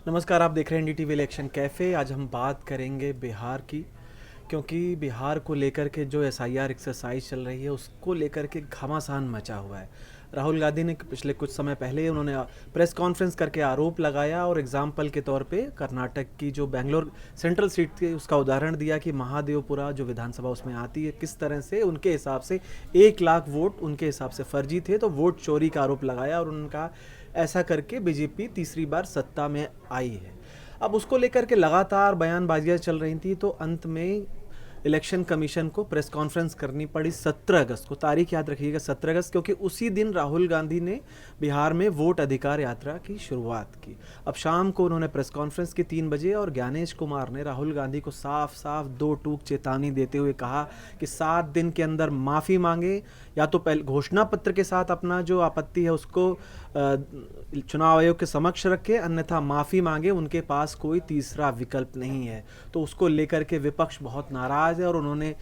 नमस्कार, आप देख रहे हैं एनडीटीवी इलेक्शन कैफ़े। आज हम बात करेंगे बिहार की, क्योंकि बिहार को लेकर के जो एसआईआर एक्सरसाइज चल रही है उसको लेकर के घमासान मचा हुआ है। राहुल गांधी ने पिछले कुछ समय पहले उन्होंने प्रेस कॉन्फ्रेंस करके आरोप लगाया और एग्जाम्पल के तौर पे कर्नाटक की जो बेंगलोर सेंट्रल सीट थी उसका उदाहरण दिया कि महादेवपुरा जो विधानसभा उसमें आती है किस तरह से उनके हिसाब से 1 लाख वोट उनके हिसाब से फर्जी थे, तो वोट चोरी का आरोप लगाया और उनका ऐसा करके बीजेपी तीसरी बार सत्ता में आई है। अब उसको लेकर के लगातार बयानबाजियां चल रही थी, तो अंत में इलेक्शन कमीशन को प्रेस कॉन्फ्रेंस करनी पड़ी 17 अगस्त को। तारीख याद रखिएगा 17 अगस्त, क्योंकि उसी दिन राहुल गांधी ने बिहार में वोट अधिकार यात्रा की शुरुआत की। अब शाम को उन्होंने प्रेस कॉन्फ्रेंस की 3 बजे और ज्ञानेश कुमार ने राहुल गांधी को साफ साफ दो टूक चेतावनी देते हुए कहा कि 7 दिन के अंदर माफ़ी मांगे, या तो पहले घोषणा पत्र के साथ अपना जो आपत्ति है उसको चुनाव आयोग के समक्ष रखे, अन्यथा माफ़ी मांगे। उनके पास कोई तीसरा विकल्प नहीं है। तो उसको लेकर के विपक्ष बहुत नाराज़ है और उन्होंने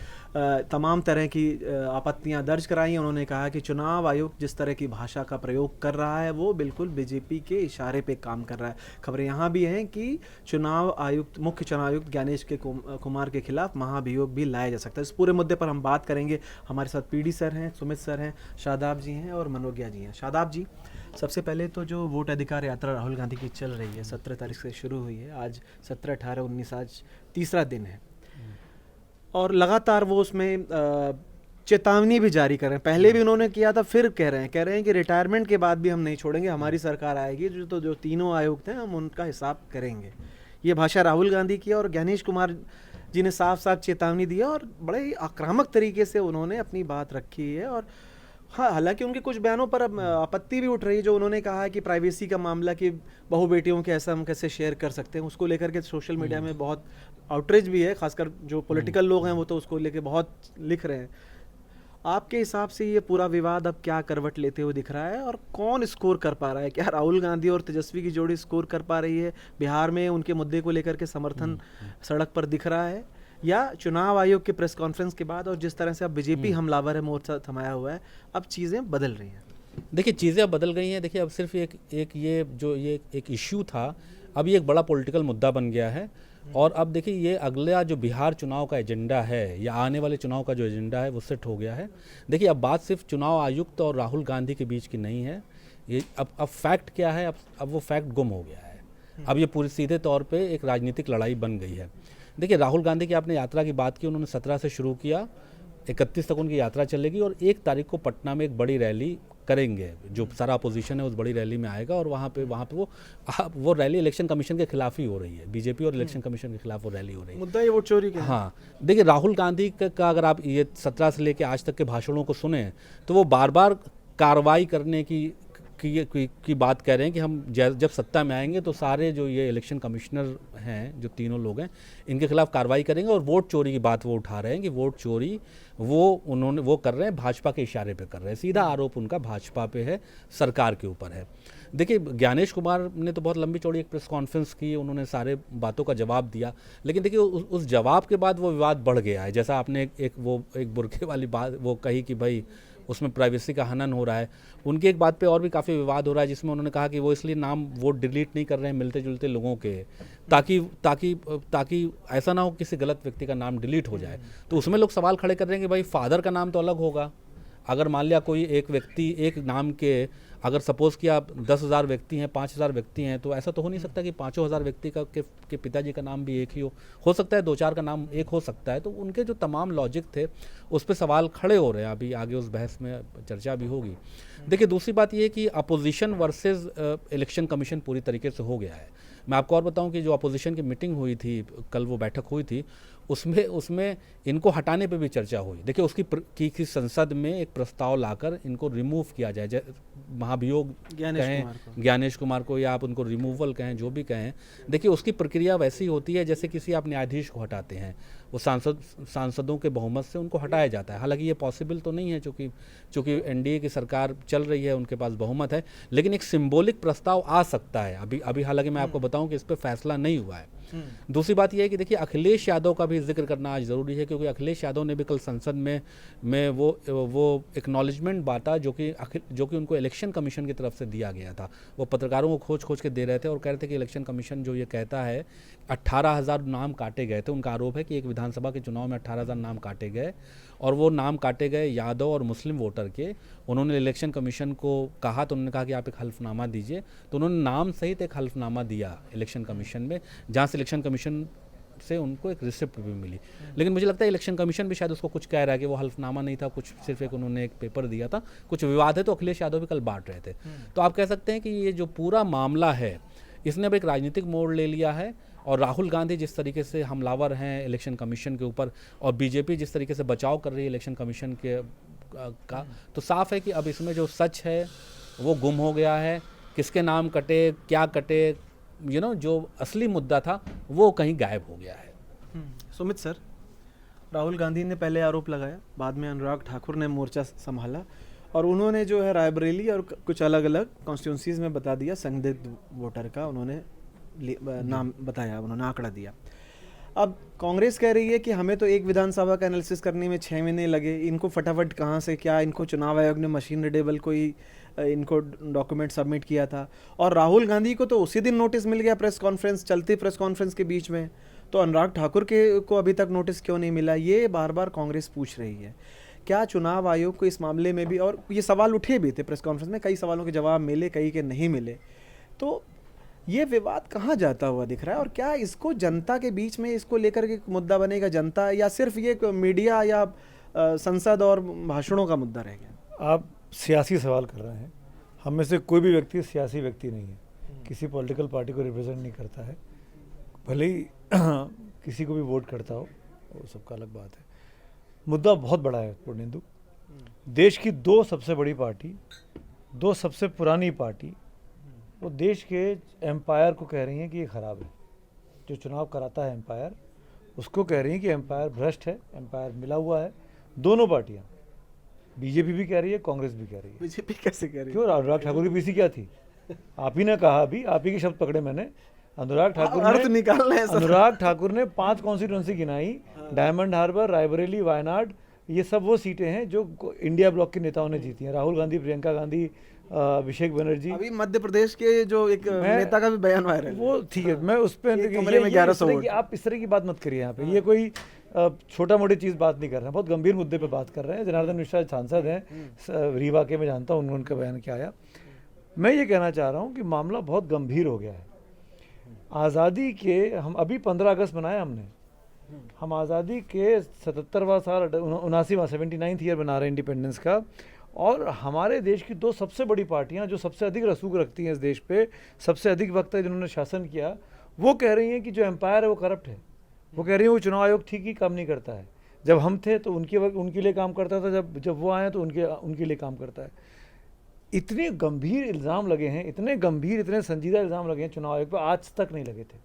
तमाम तरह की आपत्तियां दर्ज कराई। उन्होंने कहा कि चुनाव आयोग जिस तरह की भाषा का प्रयोग कर रहा है वो बिल्कुल बीजेपी के इशारे पे काम कर रहा है। खबरें यहाँ भी हैं कि चुनाव आयुक्त मुख्य चुनाव आयुक्त ज्ञानेश के कुमार के खिलाफ महाभियोग भी लाया जा सकता है। इस पूरे मुद्दे पर हम बात करेंगे। हमारे साथ पीडी सर हैं, सुमित सर हैं, शादाब जी हैं और मनोज्ञा जी हैं। शादाब जी, सबसे पहले तो जो वोट अधिकार यात्रा राहुल गांधी की चल रही है 17 तारीख से शुरू हुई है, आज 17, 18, 19 आज तीसरा दिन है और लगातार वो उसमें चेतावनी भी जारी कर रहे हैं। पहले भी उन्होंने किया था, फिर कह रहे हैं कि रिटायरमेंट के बाद भी हम नहीं छोड़ेंगे, हमारी सरकार आएगी जो तीनों आयुक्त हैं हम उनका हिसाब करेंगे। ये भाषा राहुल गांधी की और ज्ञानेश कुमार जी ने साफ साफ चेतावनी दी और बड़े ही आक्रामक तरीके से उन्होंने अपनी बात रखी है। और हाँ, हालांकि उनके कुछ बयानों पर अब आपत्ति भी उठ रही है। जो उन्होंने कहा है कि प्राइवेसी का मामला कि बहू बेटियों के ऐसा हम कैसे शेयर कर सकते हैं, उसको लेकर के सोशल मीडिया में बहुत आउटरीच भी है। खासकर जो पॉलिटिकल लोग हैं वो तो उसको लेके बहुत लिख रहे हैं। आपके हिसाब से ये पूरा विवाद अब क्या करवट लेते हुए दिख रहा है और कौन स्कोर कर पा रहा है? क्या राहुल गांधी और तेजस्वी की जोड़ी स्कोर कर पा रही है? बिहार में उनके मुद्दे को लेकर के समर्थन सड़क पर दिख रहा है, या चुनाव आयोग के प्रेस कॉन्फ्रेंस के बाद और जिस तरह से अब बीजेपी हमलावर है, मोर्चा थमाया हुआ है, अब चीज़ें बदल रही हैं? देखिए, चीज़ें अब बदल गई हैं। देखिए, अब सिर्फ ये एक इश्यू था, अब ये एक बड़ा पॉलिटिकल मुद्दा बन गया है। और अब देखिए, ये अगला जो बिहार चुनाव का एजेंडा है या आने वाले चुनाव का जो एजेंडा है वो सेट हो गया है। देखिए, अब बात सिर्फ चुनाव आयुक्त और राहुल गांधी के बीच की नहीं है। ये अब फैक्ट क्या है, अब वो फैक्ट गुम हो गया है। अब ये पूरी सीधे तौर पे एक राजनीतिक लड़ाई बन गई है। देखिए, राहुल गांधी की आपने यात्रा की बात की, उन्होंने 17 से शुरू किया, 31 तक उनकी यात्रा चलेगी और 1 तारीख को पटना में एक बड़ी रैली करेंगे। जो सारा अपोजिशन है उस बड़ी रैली में आएगा और वहाँ पे वो रैली इलेक्शन कमीशन के खिलाफ ही हो रही है। बीजेपी और इलेक्शन कमीशन के खिलाफ वो रैली हो रही है। मुद्दा ये वोट चोरी का है। हाँ, देखिए, राहुल गांधी का अगर आप ये 17 से लेके आज तक के भाषणों को सुने तो वो बार बार कार्रवाई करने की बात कह रहे हैं कि हम जब सत्ता में आएंगे तो सारे जो ये इलेक्शन कमिश्नर हैं, जो तीनों लोग हैं, इनके खिलाफ कार्रवाई करेंगे। और वोट चोरी की बात वो उठा रहे हैं कि वोट चोरी वो कर रहे हैं, भाजपा के इशारे पे कर रहे हैं। सीधा आरोप उनका भाजपा पे है, सरकार के ऊपर है। देखिए, ज्ञानेश कुमार ने तो बहुत लंबी चौड़ी एक प्रेस कॉन्फ्रेंस की, उन्होंने सारे बातों का जवाब दिया, लेकिन देखिए उस जवाब के बाद वो विवाद बढ़ गया है। जैसा आपने एक बुरखे वाली बात वो कही कि भाई उसमें प्राइवेसी का हनन हो रहा है। उनकी एक बात पे और भी काफ़ी विवाद हो रहा है, जिसमें उन्होंने कहा कि वो इसलिए नाम वो डिलीट नहीं कर रहे हैं मिलते जुलते लोगों के, ताकि ऐसा ना हो किसी गलत व्यक्ति का नाम डिलीट हो जाए। तो उसमें लोग सवाल खड़े कर रहे हैं कि भाई फादर का नाम तो अलग होगा। अगर मान लिया कोई एक व्यक्ति एक नाम के, अगर सपोज़ कि आप 10,000 व्यक्ति हैं, 5,000 व्यक्ति हैं, तो ऐसा तो हो नहीं सकता कि 5,000 व्यक्ति के पिताजी का नाम भी एक ही हो सकता है 2-4 का नाम एक हो सकता है। तो उनके जो तमाम लॉजिक थे उस पर सवाल खड़े हो रहे हैं। अभी आगे उस बहस में चर्चा भी होगी। देखिए, दूसरी बात ये कि अपोजिशन वर्सेस इलेक्शन कमीशन पूरी तरीके से हो गया है। मैं आपको और बताऊं कि जो अपोजिशन की मीटिंग हुई थी कल, वो बैठक हुई थी, उसमें इनको हटाने पे भी चर्चा हुई। देखिए, कि संसद में एक प्रस्ताव लाकर इनको रिमूव किया जाए, महाभियोग कहें ज्ञानेश कुमार को, या आप उनको रिमूवल कहें, जो भी कहें। देखिए, उसकी प्रक्रिया वैसी होती है जैसे किसी आप न्यायाधीश को हटाते हैं। वो सांसदों के बहुमत से उनको हटाया जाता है। हालांकि ये पॉसिबल तो नहीं है, चूँकि एनडीए की सरकार चल रही है, उनके पास बहुमत है, लेकिन एक सिंबॉलिक प्रस्ताव आ सकता है अभी। हालांकि मैं आपको बताऊं कि इस पर फैसला नहीं हुआ है। दूसरी बात यह है कि देखिए, अखिलेश यादव का भी जिक्र करना आज ज़रूरी है, क्योंकि अखिलेश यादव ने भी कल संसद में वो एक्नॉलेजमेंट बांटा जो कि उनको इलेक्शन कमीशन की तरफ से दिया गया था। वो पत्रकारों को खोज के दे रहे थे और कह रहे थे कि इलेक्शन कमीशन जो ये कहता है 18,000 नाम काटे गए थे। उनका आरोप है कि एक विधानसभा के चुनाव में 18,000 नाम काटे गए, और वो नाम काटे गए यादव और मुस्लिम वोटर के। उन्होंने इलेक्शन कमीशन को कहा, तो उन्होंने कहा कि आप एक हल्फनामा दीजिए, तो उन्होंने नाम सहित एक हल्फनामा दिया इलेक्शन कमीशन में, जहाँ से इलेक्शन कमीशन से उनको एक रिसिप्ट भी मिली। लेकिन मुझे लगता है इलेक्शन कमीशन भी शायद उसको कुछ कह रहा है कि वो हल्फनामा नहीं था, कुछ सिर्फ एक उन्होंने एक पेपर दिया था, कुछ विवाद है, तो अखिलेश यादव भी कल बांट रहे थे। तो आप कह सकते हैं कि ये जो पूरा मामला है, इसने अब एक राजनीतिक मोड़ ले लिया है। और राहुल गांधी जिस तरीके से हमलावर हैं इलेक्शन कमीशन के ऊपर, और बीजेपी जिस तरीके से बचाव कर रही है इलेक्शन कमीशन के का, तो साफ है कि अब इसमें जो सच है वो गुम हो गया है। किसके नाम कटे, क्या कटे, जो असली मुद्दा था वो कहीं गायब हो गया है। सुमित सर, राहुल गांधी ने पहले आरोप लगाया, बाद में अनुराग ठाकुर ने मोर्चा संभाला, और उन्होंने जो है रायबरेली और कुछ अलग अलग कॉन्स्टिट्यूंसीज में बता दिया संदिग्ध वोटर का उन्होंने नाम बताया, उन्होंने आंकड़ा दिया। अब कांग्रेस कह रही है कि हमें तो एक विधानसभा का एनालिसिस करने में 6 महीने लगे, इनको फटाफट कहाँ से, क्या इनको चुनाव आयोग ने मशीन रीडेबल कोई इनको डॉक्यूमेंट सबमिट किया था, और राहुल गांधी को तो उसी दिन नोटिस मिल गया प्रेस कॉन्फ्रेंस, चलती प्रेस कॉन्फ्रेंस के बीच में, तो अनुराग ठाकुर को अभी तक नोटिस क्यों नहीं मिला, ये बार बार कांग्रेस पूछ रही है। क्या चुनाव आयोग को इस मामले में भी, और ये सवाल उठे भी थे प्रेस कॉन्फ्रेंस में, कई सवालों के जवाब मिले, कई के नहीं मिले, तो ये विवाद कहाँ जाता हुआ दिख रहा है, और क्या इसको जनता के बीच में इसको लेकर के मुद्दा बनेगा जनता, या सिर्फ ये मीडिया या संसद और भाषणों का मुद्दा रह गया? आप सियासी सवाल कर रहे हैं। हम में से कोई भी व्यक्ति सियासी व्यक्ति नहीं है, किसी पॉलिटिकल पार्टी को रिप्रेजेंट नहीं करता है, भले ही किसी को भी वोट करता हो, वो सबका अलग बात है। मुद्दा बहुत बड़ा है पूर्णेंदु। देश की 2 सबसे बड़ी पार्टी, 2 सबसे पुरानी पार्टी, वो देश के एम्पायर को कह रही हैं कि ये ख़राब है। जो चुनाव कराता है एम्पायर, उसको कह रही हैं कि एम्पायर भ्रष्ट है, एम्पायर मिला हुआ है। दोनों पार्टियां, बीजेपी भी कह रही है, कांग्रेस भी कह रही है। बीजेपी कैसे कह रही है? क्यों? अनुराग ठाकुर की पीसी क्या थी? आप ही ने कहा, अभी आप ही के शब्द पकड़े मैंने। अनुराग ठाकुर ने 5 कॉन्स्टिट्यूंसी गिनाई, डायमंड हार्बर, रायबरेली, वायनाड, ये सब वो सीटें हैं जो इंडिया ब्लॉक के नेताओं ने जीती हैं। राहुल गांधी, प्रियंका गांधी, अभिषेक बनर्जी। अभी मध्य प्रदेश के जो एक नेता का भी बयान वायरल है, वो ठीक है, मैं उस पर कमरे में 1100 वोट। आप इस तरह की बात मत करिए यहाँ पे। ये कोई छोटा मोटी चीज़ बात नहीं कर रहे हैं, बहुत गंभीर मुद्दे पे बात कर रहे हैं। जनार्दन मिश्रा सांसद हैं रीवा के, मैं जानता हूँ उनका बयान क्या आया। मैं ये कहना चाह रहा हूँ कि मामला बहुत गंभीर हो गया है। आज़ादी के, हम अभी 15 अगस्त मनाया हमने, हम आज़ादी के 77वां साल, 79वां 79th ईयर बना रहे हैं इंडिपेंडेंस का, और हमारे देश की 2 सबसे बड़ी पार्टियां जो सबसे अधिक रसूख रखती हैं इस देश पे, सबसे अधिक वक्त तक जिन्होंने शासन किया, वो कह रही हैं कि जो एम्पायर है वो करप्ट है। वो कह रही हैं वो चुनाव आयोग ठीक ही काम नहीं करता है। जब हम थे तो उनके लिए काम करता था, जब वो आए तो उनके लिए काम करता है। इतने गंभीर इल्ज़ाम लगे हैं, इतने गंभीर, इतने संजीदा इल्ज़ाम लगे हैं चुनाव आयोग पर, आज तक नहीं लगे थे।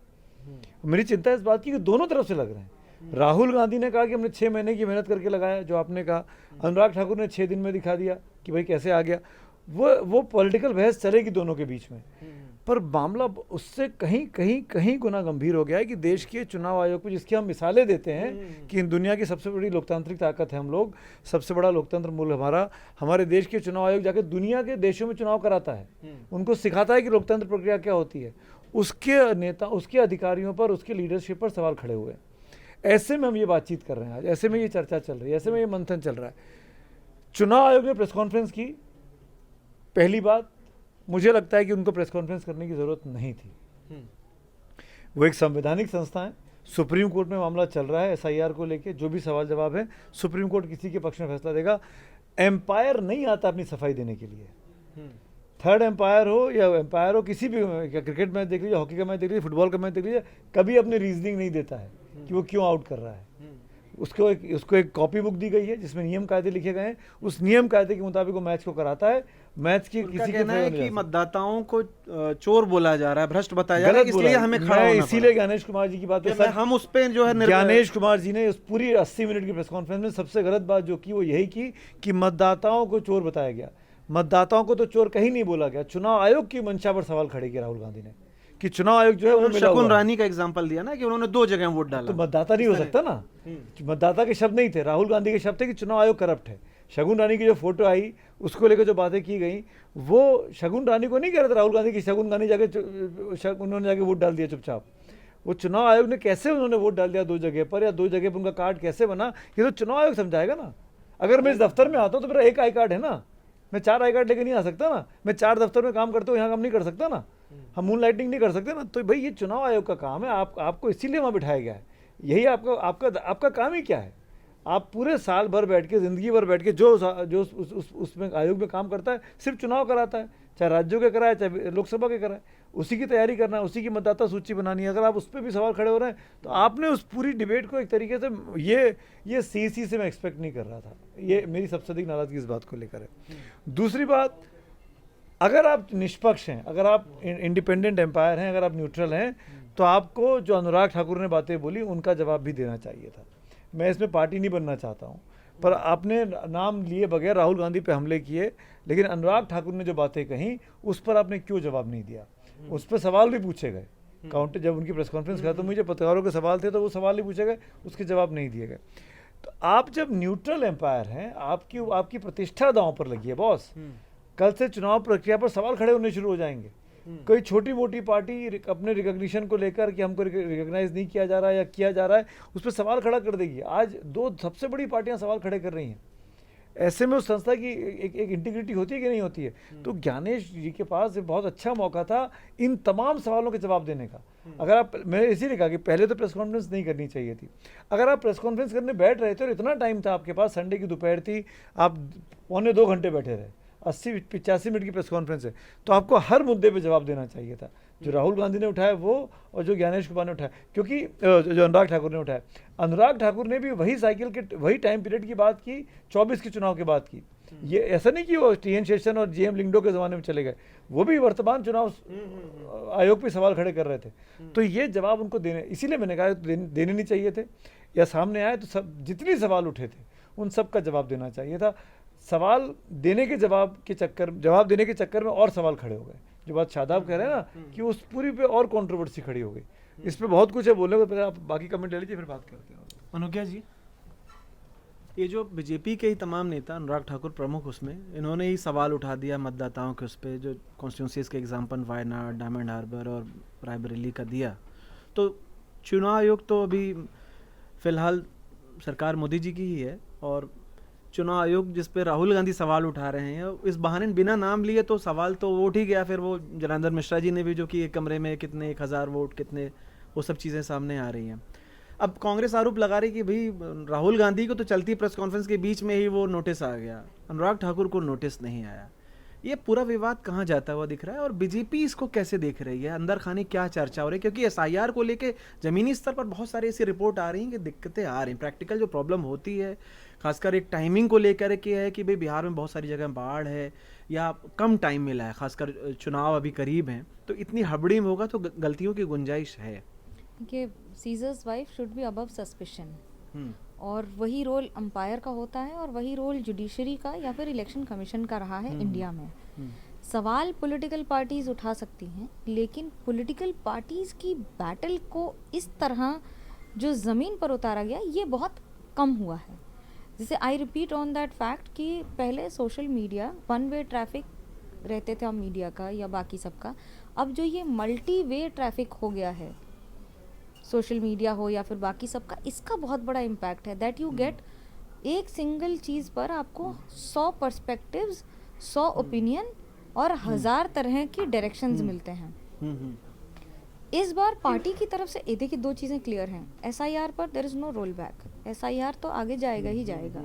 मेरी चिंता इस बात की कि दोनों तरफ से लग रहे हैं। राहुल गांधी ने कहा कि हमने 6 महीने की मेहनत करके लगाया, जो आपने कहा। अनुराग ठाकुर ने 6 दिन में दिखा दिया कि भाई कैसे आ गया। वो पॉलिटिकल बहस चलेगी दोनों के बीच में, पर मामला उससे कहीं गुना गंभीर हो गया है कि देश के चुनाव आयोग पर, जिसकी हम मिसालें देते हैं कि दुनिया की सबसे बड़ी लोकतांत्रिक ताकत है हम लोग, सबसे बड़ा लोकतंत्र मूल हमारे देश के चुनाव आयोग जाकर दुनिया के देशों में चुनाव कराता है, उनको सिखाता है कि लोकतंत्र प्रक्रिया क्या होती है। उसके नेता, उसके अधिकारियों पर, उसके लीडरशिप पर सवाल खड़े हुए हैं। ऐसे में हम ये बातचीत कर रहे हैं आज, ऐसे में ये चर्चा चल रही है, ऐसे में ये मंथन चल रहा है। चुनाव आयोग ने प्रेस कॉन्फ्रेंस की। पहली बात, मुझे लगता है कि उनको प्रेस कॉन्फ्रेंस करने की ज़रूरत नहीं थी। वो एक संवैधानिक संस्था है, सुप्रीम कोर्ट में मामला चल रहा है SIR को लेके, जो भी सवाल जवाब है सुप्रीम कोर्ट किसी के पक्ष में फैसला देगा। एम्पायर नहीं आता अपनी सफाई देने के लिए। थर्ड एम्पायर हो या एम्पायर हो, किसी भी क्रिकेट मैच देख लीजिए, हॉकी का मैच देख लीजिए, फुटबॉल का मैच देख लीजिए, कभी अपनी रीजनिंग नहीं देता है कि वो क्यों आउट कर रहा है। उसको एक कॉपी बुक दी गई है जिसमें नियम कायदे लिखे गए हैं, उस नियम कायदे के मुताबिक वो मैच को कराता है। मैच की उनका किसी के कहना है फेवर में कि जा सकता। मतदाताओं को चोर बोला जा रहा है, भ्रष्ट बताया जा रहा है, गलत बोला इसलिए है। हमें खड़ा मैं होना इसीलिए ज्ञानेश कुमार जी की बात पे पड़ा। हम उस पे जो है ज्ञानेश कुमार जी ने उस पूरी 80 मिनट की प्रेस कॉन्फ्रेंस में सबसे गलत बात जो की वो यही की कि मतदाताओं को चोर बताया गया। मतदाताओं को तो चोर कहीं नहीं बोला गया। चुनाव आयोग की मंशा पर सवाल खड़े किया राहुल गांधी ने कि चुनाव आयोग जो है वो मिला हुआ शकुन है। रानी का एग्जांपल दिया ना कि उन्होंने 2 जगह वोट तो डाला। मतदाता नहीं हो सकता ना, मतदाता के शब्द नहीं थे, राहुल गांधी के शब्द थे कि चुनाव आयोग करप्ट है। शगुन रानी की जो फोटो आई उसको लेकर जो बातें की गई, वो शगुन रानी को नहीं कह रहे थे राहुल गांधी की शगुन रानी जाके उन्होंने जाके वोट डाल दिया चुपचाप। वो चुनाव आयोग ने कैसे उन्होंने वोट डाल दिया 2 जगह पर, या 2 जगह पर उनका कार्ड कैसे बना, ये तो चुनाव आयोग समझाएगा ना। अगर मैं इस दफ्तर में आता हूँ तो मेरा एक आई कार्ड है ना, मैं 4 आई कार्ड लेके नहीं आ सकता ना। मैं 4 दफ्तर में काम करता हूँ, यहाँ काम नहीं कर सकता ना, हम मून लाइटिंग नहीं कर सकते ना। तो भाई ये चुनाव आयोग का काम है, आपको इसीलिए वहाँ बिठाया गया है। यही आपका काम ही क्या है? आप पूरे साल भर बैठ के, ज़िंदगी भर बैठ के जो उसमें आयोग में काम करता है सिर्फ चुनाव कराता है, चाहे राज्यों के कराए चाहे लोकसभा के कराए, उसी की तैयारी करना है, उसी की मतदाता सूची बनानी है। अगर आप उस पर भी सवाल खड़े हो रहे हैं तो आपने उस पूरी डिबेट को एक तरीके से ये सीसी से मैं एक्सपेक्ट नहीं कर रहा था। ये मेरी सबसे अधिक नाराज़गी इस बात को लेकर है। दूसरी बात, अगर आप निष्पक्ष हैं, अगर आप इंडिपेंडेंट एम्पायर हैं, अगर आप न्यूट्रल हैं, तो आपको जो अनुराग ठाकुर ने बातें बोली उनका जवाब भी देना चाहिए था। मैं इसमें पार्टी नहीं बनना चाहता हूँ, पर आपने नाम लिए बगैर राहुल गांधी पे हमले किए, लेकिन अनुराग ठाकुर ने जो बातें कहीं उस पर आपने क्यों जवाब नहीं दिया? उस पर सवाल भी पूछे गए काउंटर, जब उनकी प्रेस कॉन्फ्रेंस खत्म हुई, जब पत्रकारों के सवाल थे तो वो सवाल ही पूछे गए, उसके जवाब नहीं दिए गए। तो आप जब न्यूट्रल एम्पायर हैं, आपकी प्रतिष्ठा दांव पर लगी है बॉस। कल से चुनाव प्रक्रिया पर सवाल खड़े होने शुरू हो जाएंगे। कोई छोटी मोटी पार्टी अपने रिकॉग्निशन को लेकर कि हमको रिकॉग्नाइज नहीं किया जा रहा है या किया जा रहा है, उस पर सवाल खड़ा कर देगी। आज 2 सबसे बड़ी पार्टियां सवाल खड़े कर रही हैं। ऐसे में उस संस्था की एक इंटीग्रिटी होती है कि नहीं होती है? तो ज्ञानेश जी के पास एक बहुत अच्छा मौका था इन तमाम सवालों के जवाब देने का। अगर आप, मैंने इसीलिए कहा कि पहले तो प्रेस कॉन्फ्रेंस नहीं करनी चाहिए थी। अगर आप प्रेस कॉन्फ्रेंस करने बैठ रहे थे और इतना टाइम था आपके पास, संडे की दोपहर थी, आप 1.25 घंटे बैठे रहे, 80-85 मिनट की प्रेस कॉन्फ्रेंस है, तो आपको हर मुद्दे पे जवाब देना चाहिए था। जो राहुल गांधी ने उठाया वो, और जो ज्ञानेश कुमार ने उठाया, क्योंकि जो अनुराग ठाकुर ने उठाया, अनुराग ठाकुर ने भी वही साइकिल के वही टाइम पीरियड की बात की, 24 के चुनाव की बात की। ये ऐसा नहीं कि वो टीएन शेषन और जीएम लिंगडो के ज़माने में चले गए, वो भी वर्तमान चुनाव आयोग पे सवाल खड़े कर रहे थे। तो ये जवाब उनको देने, इसीलिए मैंने कहा देने नहीं चाहिए थे, या सामने आए तो सब जितने सवाल उठे थे उन सब का जवाब देना चाहिए था। सवाल देने के जवाब देने के चक्कर में और सवाल खड़े हो गए। जो बात शादाब कह रहे हैं ना कि उस पूरी पे और कंट्रोवर्सी खड़ी हो गई। इस पे बहुत कुछ है बोलने को, पहले आप बाकी कमेंट ले लीजिए फिर बात करते हैं। अनुज्ञा जी, ये जो बीजेपी के ही तमाम नेता, अनुराग ठाकुर प्रमुख, उसमें इन्होंने ही सवाल उठा दिया मतदाताओं के उस पर, जो कॉन्स्टिट्यूंसीज के एग्जाम्पल वायनाड, डायमंड हार्बर और रायबरेली का दिया। तो चुनाव आयोग तो अभी फ़िलहाल सरकार मोदी जी की ही है, और चुनाव आयोग जिस पे राहुल गांधी सवाल उठा रहे हैं, इस बहाने बिना नाम लिए तो सवाल तो वो उठ ही गया। फिर वो जनार्दन मिश्रा जी ने भी जो कि एक कमरे में कितने 1000 वोट कितने, वो सब चीज़ें सामने आ रही हैं। अब कांग्रेस आरोप लगा रही कि भाई राहुल गांधी को तो चलती प्रेस कॉन्फ्रेंस के बीच में ही वो नोटिस आ गया, अनुराग ठाकुर को नोटिस नहीं आया। ये पूरा विवाद कहाँ जाता हुआ दिख रहा है, और बीजेपी इसको कैसे देख रही है? अंदर खाने क्या चर्चा हो रही है? क्योंकि एसआईआर को लेके ज़मीनी स्तर पर बहुत सारी ऐसी रिपोर्ट आ रही हैं कि दिक्कतें आ रही हैं। प्रैक्टिकल जो प्रॉब्लम होती है, खासकर एक टाइमिंग को लेकर के है कि भाई बिहार में बहुत सारी जगह बाढ़ है या कम टाइम मिला है, खासकर चुनाव अभी करीब हैं, तो इतनी हड़बड़ी में होगा तो गलतियों की गुंजाइश है। कि seizures wife should be above suspicion, और वही रोल अंपायर का होता है और वही रोल जुडिशरी का या फिर इलेक्शन कमीशन का रहा है इंडिया में। सवाल पॉलिटिकल पार्टीज उठा सकती हैं, लेकिन पॉलिटिकल पार्टीज की बैटल को इस तरह जो ज़मीन पर उतारा गया, ये बहुत कम हुआ है। जैसे I repeat on that fact कि पहले सोशल मीडिया 1 वे ट्रैफिक रहते थे हम मीडिया का या बाकी सबका, अब जो ये मल्टी वे ट्रैफिक हो गया है, सोशल मीडिया हो या फिर बाकी सबका, इसका बहुत बड़ा इम्पैक्ट है। दैट यू गेट एक सिंगल चीज़ पर आपको 100 पर्सपेक्टिव्स, 100 ओपिनियन और 1000 तरह की डायरेक्शंस मिलते हैं। इस बार पार्टी की तरफ से देखिए 2 चीज़ें क्लियर हैं। एसआईआर पर there is no roll back, SIR तो आगे जाएगा ही जाएगा,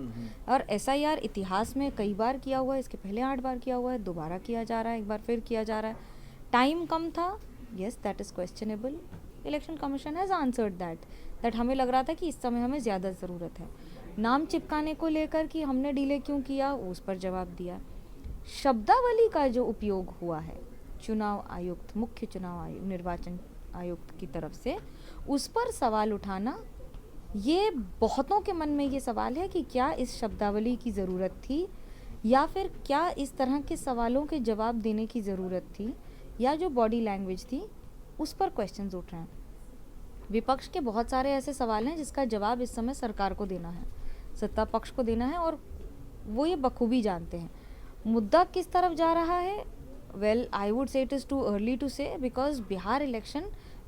और एसआईआर इतिहास में कई बार किया हुआ है, इसके पहले 8 बार किया हुआ है, दोबारा किया जा रहा है, एक बार फिर किया जा रहा है। टाइम कम था, yes, that is questionable. Election commission has answered that हमें लग रहा था कि इस समय हमें ज़्यादा ज़रूरत है। नाम चिपकाने को लेकर कि हमने डिले क्यों किया, उस पर जवाब दिया। शब्दावली का जो उपयोग हुआ है चुनाव आयुक्त, मुख्य चुनाव आयुक्त, निर्वाचन आयुक्त की तरफ से, उस पर सवाल उठाना, ये बहुतों के मन में ये सवाल है कि क्या इस शब्दावली की ज़रूरत थी, या फिर क्या इस तरह के सवालों के जवाब देने की ज़रूरत थी, या जो बॉडी लैंग्वेज थी उस पर क्वेश्चंस उठ रहे हैं। विपक्ष के बहुत सारे ऐसे सवाल हैं जिसका जवाब इस समय सरकार को देना है, सत्ता पक्ष को देना है, और वो ये बखूबी जानते हैं। मुद्दा किस तरफ जा रहा है, well I would say it is too early to say, because Bihar election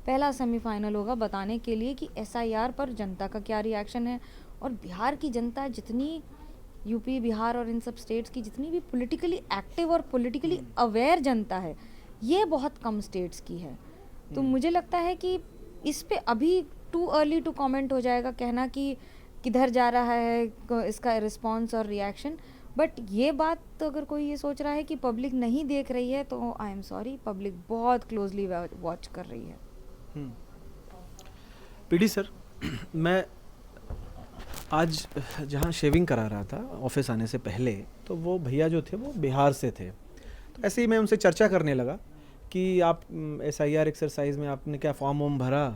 पहला सेमीफाइनल होगा बताने के लिए कि SIR पर जनता का क्या रिएक्शन है। और बिहार की जनता जितनी, यूपी, बिहार और इन सब स्टेट्स की जितनी भी पॉलिटिकली एक्टिव और पॉलिटिकली अवेयर जनता है, ये बहुत कम स्टेट्स की है। तो मुझे लगता है कि इस पे अभी टू अर्ली टू कमेंट हो जाएगा, कहना कि किधर जा रहा है इसका रिस्पॉन्स और रिएक्शन। बट ये बात तो अगर कोई ये सोच रहा है कि पब्लिक नहीं देख रही है, तो आई एम सॉरी, पब्लिक बहुत क्लोजली वॉच कर रही है। PD सर, मैं आज जहाँ शेविंग करा रहा था ऑफिस आने से पहले, तो वो भैया जो थे वो बिहार से थे। तो ऐसे ही मैं उनसे चर्चा करने लगा कि आप SIR एक्सरसाइज में आपने क्या फॉर्म वॉर्म भरा,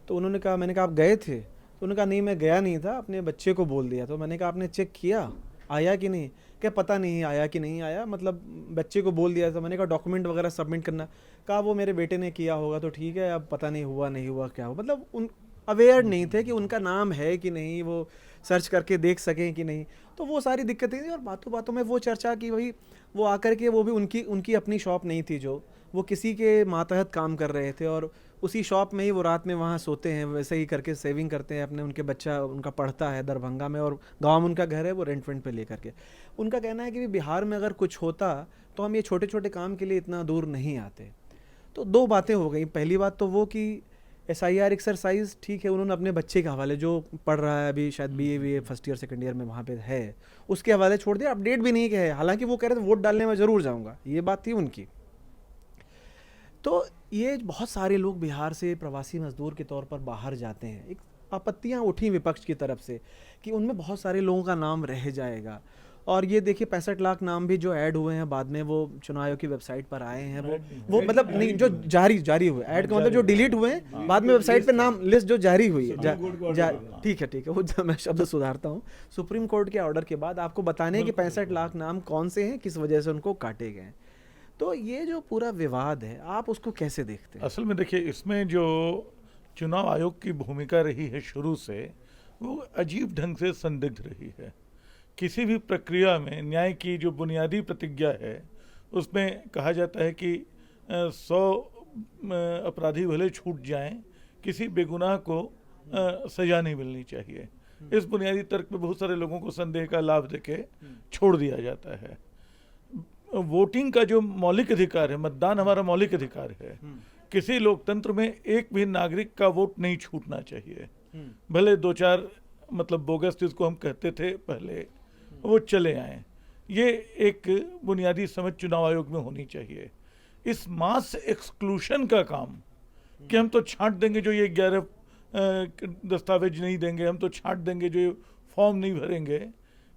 तो उन्होंने कहा, मैंने कहा आप गए थे, तो उन्होंने कहा नहीं मैं गया नहीं था, अपने बच्चे को बोल दिया। तो मैंने कहा आपने चेक किया आया कि नहीं, क्या पता नहीं आया कि नहीं आया, मतलब बच्चे को बोल दिया था। मैंने कहा डॉक्यूमेंट वगैरह सबमिट करना, कहा वो मेरे बेटे ने किया होगा तो ठीक है, अब पता नहीं हुआ नहीं हुआ क्या हो, मतलब उन अवेयर नहीं थे कि उनका नाम है कि नहीं, वो सर्च करके देख सकें कि नहीं। तो वो सारी दिक्कतें थी, और बातों बातों में वो चर्चा की, वही वो आकर के, वो भी उनकी अपनी शॉप नहीं थी, जो वो किसी के मातहत काम कर रहे थे, और उसी शॉप में ही वो रात में वहाँ सोते हैं, वैसे ही करके सेविंग करते हैं अपने। उनके बच्चा उनका पढ़ता है दरभंगा में, और गांव में उनका घर है, वो रेंट पे लेकर के। उनका कहना है कि बिहार में अगर कुछ होता तो हम ये छोटे छोटे काम के लिए इतना दूर नहीं आते। तो दो बातें हो गई। पहली बात तो वो कि SIR एक्सरसाइज ठीक है, उन्होंने अपने बच्चे के हवाले, जो पढ़ रहा है अभी शायद BA first year second year में वहाँ पे है, उसके हवाले छोड़ दिया, अपडेट भी नहीं किया है। हालांकि वो कह रहे थे वोट डालने में ज़रूर जाऊँगा, ये बात थी उनकी। तो ये बहुत सारे लोग बिहार से प्रवासी मजदूर के तौर पर बाहर जाते हैं, एक आपत्तियां उठी विपक्ष की तरफ से कि उनमें बहुत सारे लोगों का नाम रह जाएगा। और ये देखिए 65 लाख नाम भी जो ऐड हुए हैं बाद में, वो चुनाव आयोग की वेबसाइट पर आए हैं, वो मतलब नहीं, जो जारी हुए, ऐड का मतलब जो डिलीट हुए हैं, बाद में वेबसाइट पे नाम लिस्ट जो जारी हुई है, ठीक है वो मैं शब्द सुधारता हूँ, सुप्रीम कोर्ट के ऑर्डर के बाद आपको बताने कि 65 लाख नाम कौन से हैं, किस वजह से उनको काटे गए। तो ये जो पूरा विवाद है, आप उसको कैसे देखते हैं? असल में देखिए, इसमें जो चुनाव आयोग की भूमिका रही है शुरू से, वो अजीब ढंग से संदिग्ध रही है। किसी भी प्रक्रिया में न्याय की जो बुनियादी प्रतिज्ञा है, उसमें कहा जाता है कि 100 अपराधी भले छूट जाएं, किसी बेगुनाह को सजा नहीं मिलनी चाहिए। इस बुनियादी तर्क पे बहुत सारे लोगों को संदेह का लाभ देके छोड़ दिया जाता है। वोटिंग का जो मौलिक अधिकार है, मतदान हमारा मौलिक अधिकार है, किसी लोकतंत्र में एक भी नागरिक का वोट नहीं छूटना चाहिए। भले 2-4 मतलब बोगस जिसको हम कहते थे पहले, वो चले आए। ये एक बुनियादी समझ चुनाव आयोग में होनी चाहिए। इस मास एक्सक्लूशन का काम कि हम तो छांट देंगे जो ये 11 दस्तावेज नहीं देंगे, हम तो छांट देंगे जो फॉर्म नहीं भरेंगे,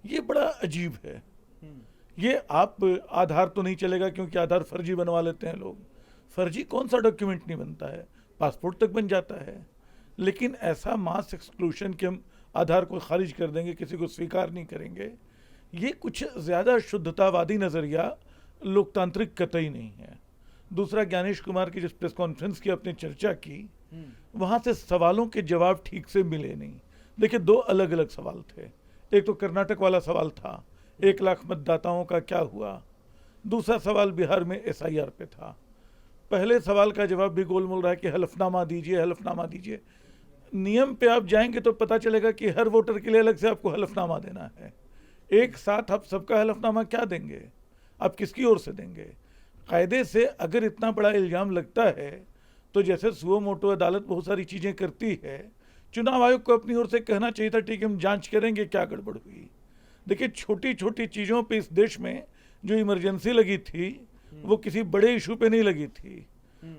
ये बड़ा अजीब है। ये आप आधार तो नहीं चलेगा, क्योंकि आधार फर्जी बनवा लेते हैं लोग। फर्जी कौन सा डॉक्यूमेंट नहीं बनता है, पासपोर्ट तक बन जाता है। लेकिन ऐसा मास एक्सक्लूशन कि हम आधार को खारिज कर देंगे, किसी को स्वीकार नहीं करेंगे, ये कुछ ज़्यादा शुद्धतावादी नज़रिया लोकतांत्रिक कतई नहीं है। दूसरा, ज्ञानेश कुमार की जिस प्रेस कॉन्फ्रेंस की आपने चर्चा की, वहाँ से सवालों के जवाब ठीक से मिले नहीं। देखिए, 2 अलग अलग सवाल थे। एक तो कर्नाटक वाला सवाल था, 1 लाख मतदाताओं का क्या हुआ। दूसरा सवाल बिहार में SIR पे था। पहले सवाल का जवाब भी गोलमोल रहा है कि हलफनामा दीजिए, हलफनामा दीजिए। नियम पे आप जाएंगे तो पता चलेगा कि हर वोटर के लिए अलग से आपको हलफनामा देना है। एक साथ आप सबका हलफनामा क्या देंगे, आप किसकी ओर से देंगे? कायदे से अगर इतना बड़ा इल्ज़ाम लगता है, तो जैसे सुओ मोटो अदालत बहुत सारी चीज़ें करती है, चुनाव आयोग को अपनी ओर से कहना चाहिए था, ठीक है हम जांच करेंगे क्या गड़बड़ हुई। देखिए, छोटी छोटी चीज़ों पे इस देश में जो इमरजेंसी लगी थी, वो किसी बड़े इशू पे नहीं लगी थी।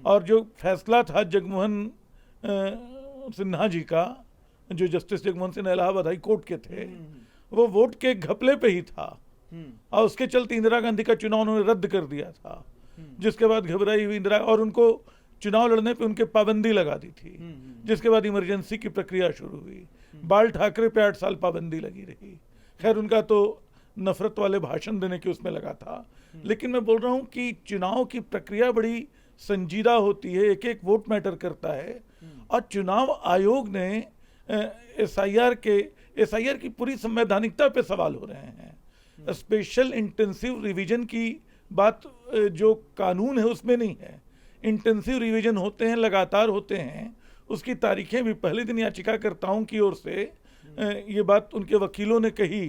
और जो फैसला था जगमोहन सिन्हा जी का, जो justice Jagmohan Sinha Allahabad high court के थे, वो वोट के घपले पे ही था और उसके चलते इंदिरा गांधी का चुनाव उन्होंने रद्द कर दिया था, जिसके बाद घबराई हुई इंदिरा और उनको चुनाव लड़ने पे उनके पाबंदी लगा दी थी, जिसके बाद इमरजेंसी की प्रक्रिया शुरू हुई। बाल ठाकरे पे 8 साल पाबंदी लगी रही। खैर उनका तो नफरत वाले भाषण देने की उसमें लगा था, लेकिन मैं बोल रहा हूँ कि चुनाव की प्रक्रिया बड़ी संजीदा होती है, एक एक वोट मैटर करता है। और चुनाव आयोग ने एसआईआर की पूरी संवैधानिकता पे सवाल हो रहे हैं। स्पेशल इंटेंसिव रिवीजन की बात जो कानून है उसमें नहीं है। इंटेंसिव रिवीजन होते हैं, लगातार होते हैं, उसकी तारीखें भी पहले दिन याचिकाकर्ताओं की ओर से ये बात उनके वकीलों ने कही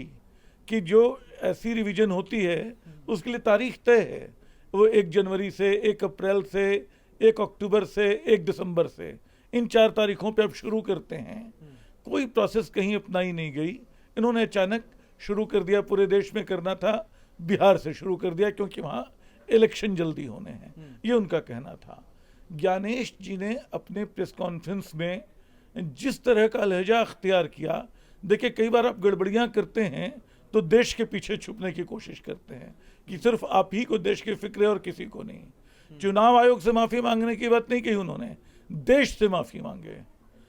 कि जो ऐसी रिवीजन होती है उसके लिए तारीख तय है, वो 1 जनवरी से, 1 अप्रैल से, 1 अक्टूबर से, 1 दिसंबर से, इन 4 तारीखों पे अब शुरू करते हैं। कोई प्रोसेस कहीं अपनाई नहीं गई, इन्होंने अचानक शुरू कर दिया। पूरे देश में करना था, बिहार से शुरू कर दिया क्योंकि वहाँ इलेक्शन जल्दी होने हैं, ये उनका कहना था। ज्ञानेश जी ने अपने प्रेस कॉन्फ्रेंस में जिस तरह का लहजा अख्तियार किया, देखिए कई बार आप गड़बड़ियाँ करते हैं तो देश के पीछे छुपने की कोशिश करते हैं कि सिर्फ आप ही को देश की फिक्र है और किसी को नहीं। चुनाव आयोग से माफ़ी मांगने की बात नहीं कही उन्होंने, देश से माफ़ी मांगे।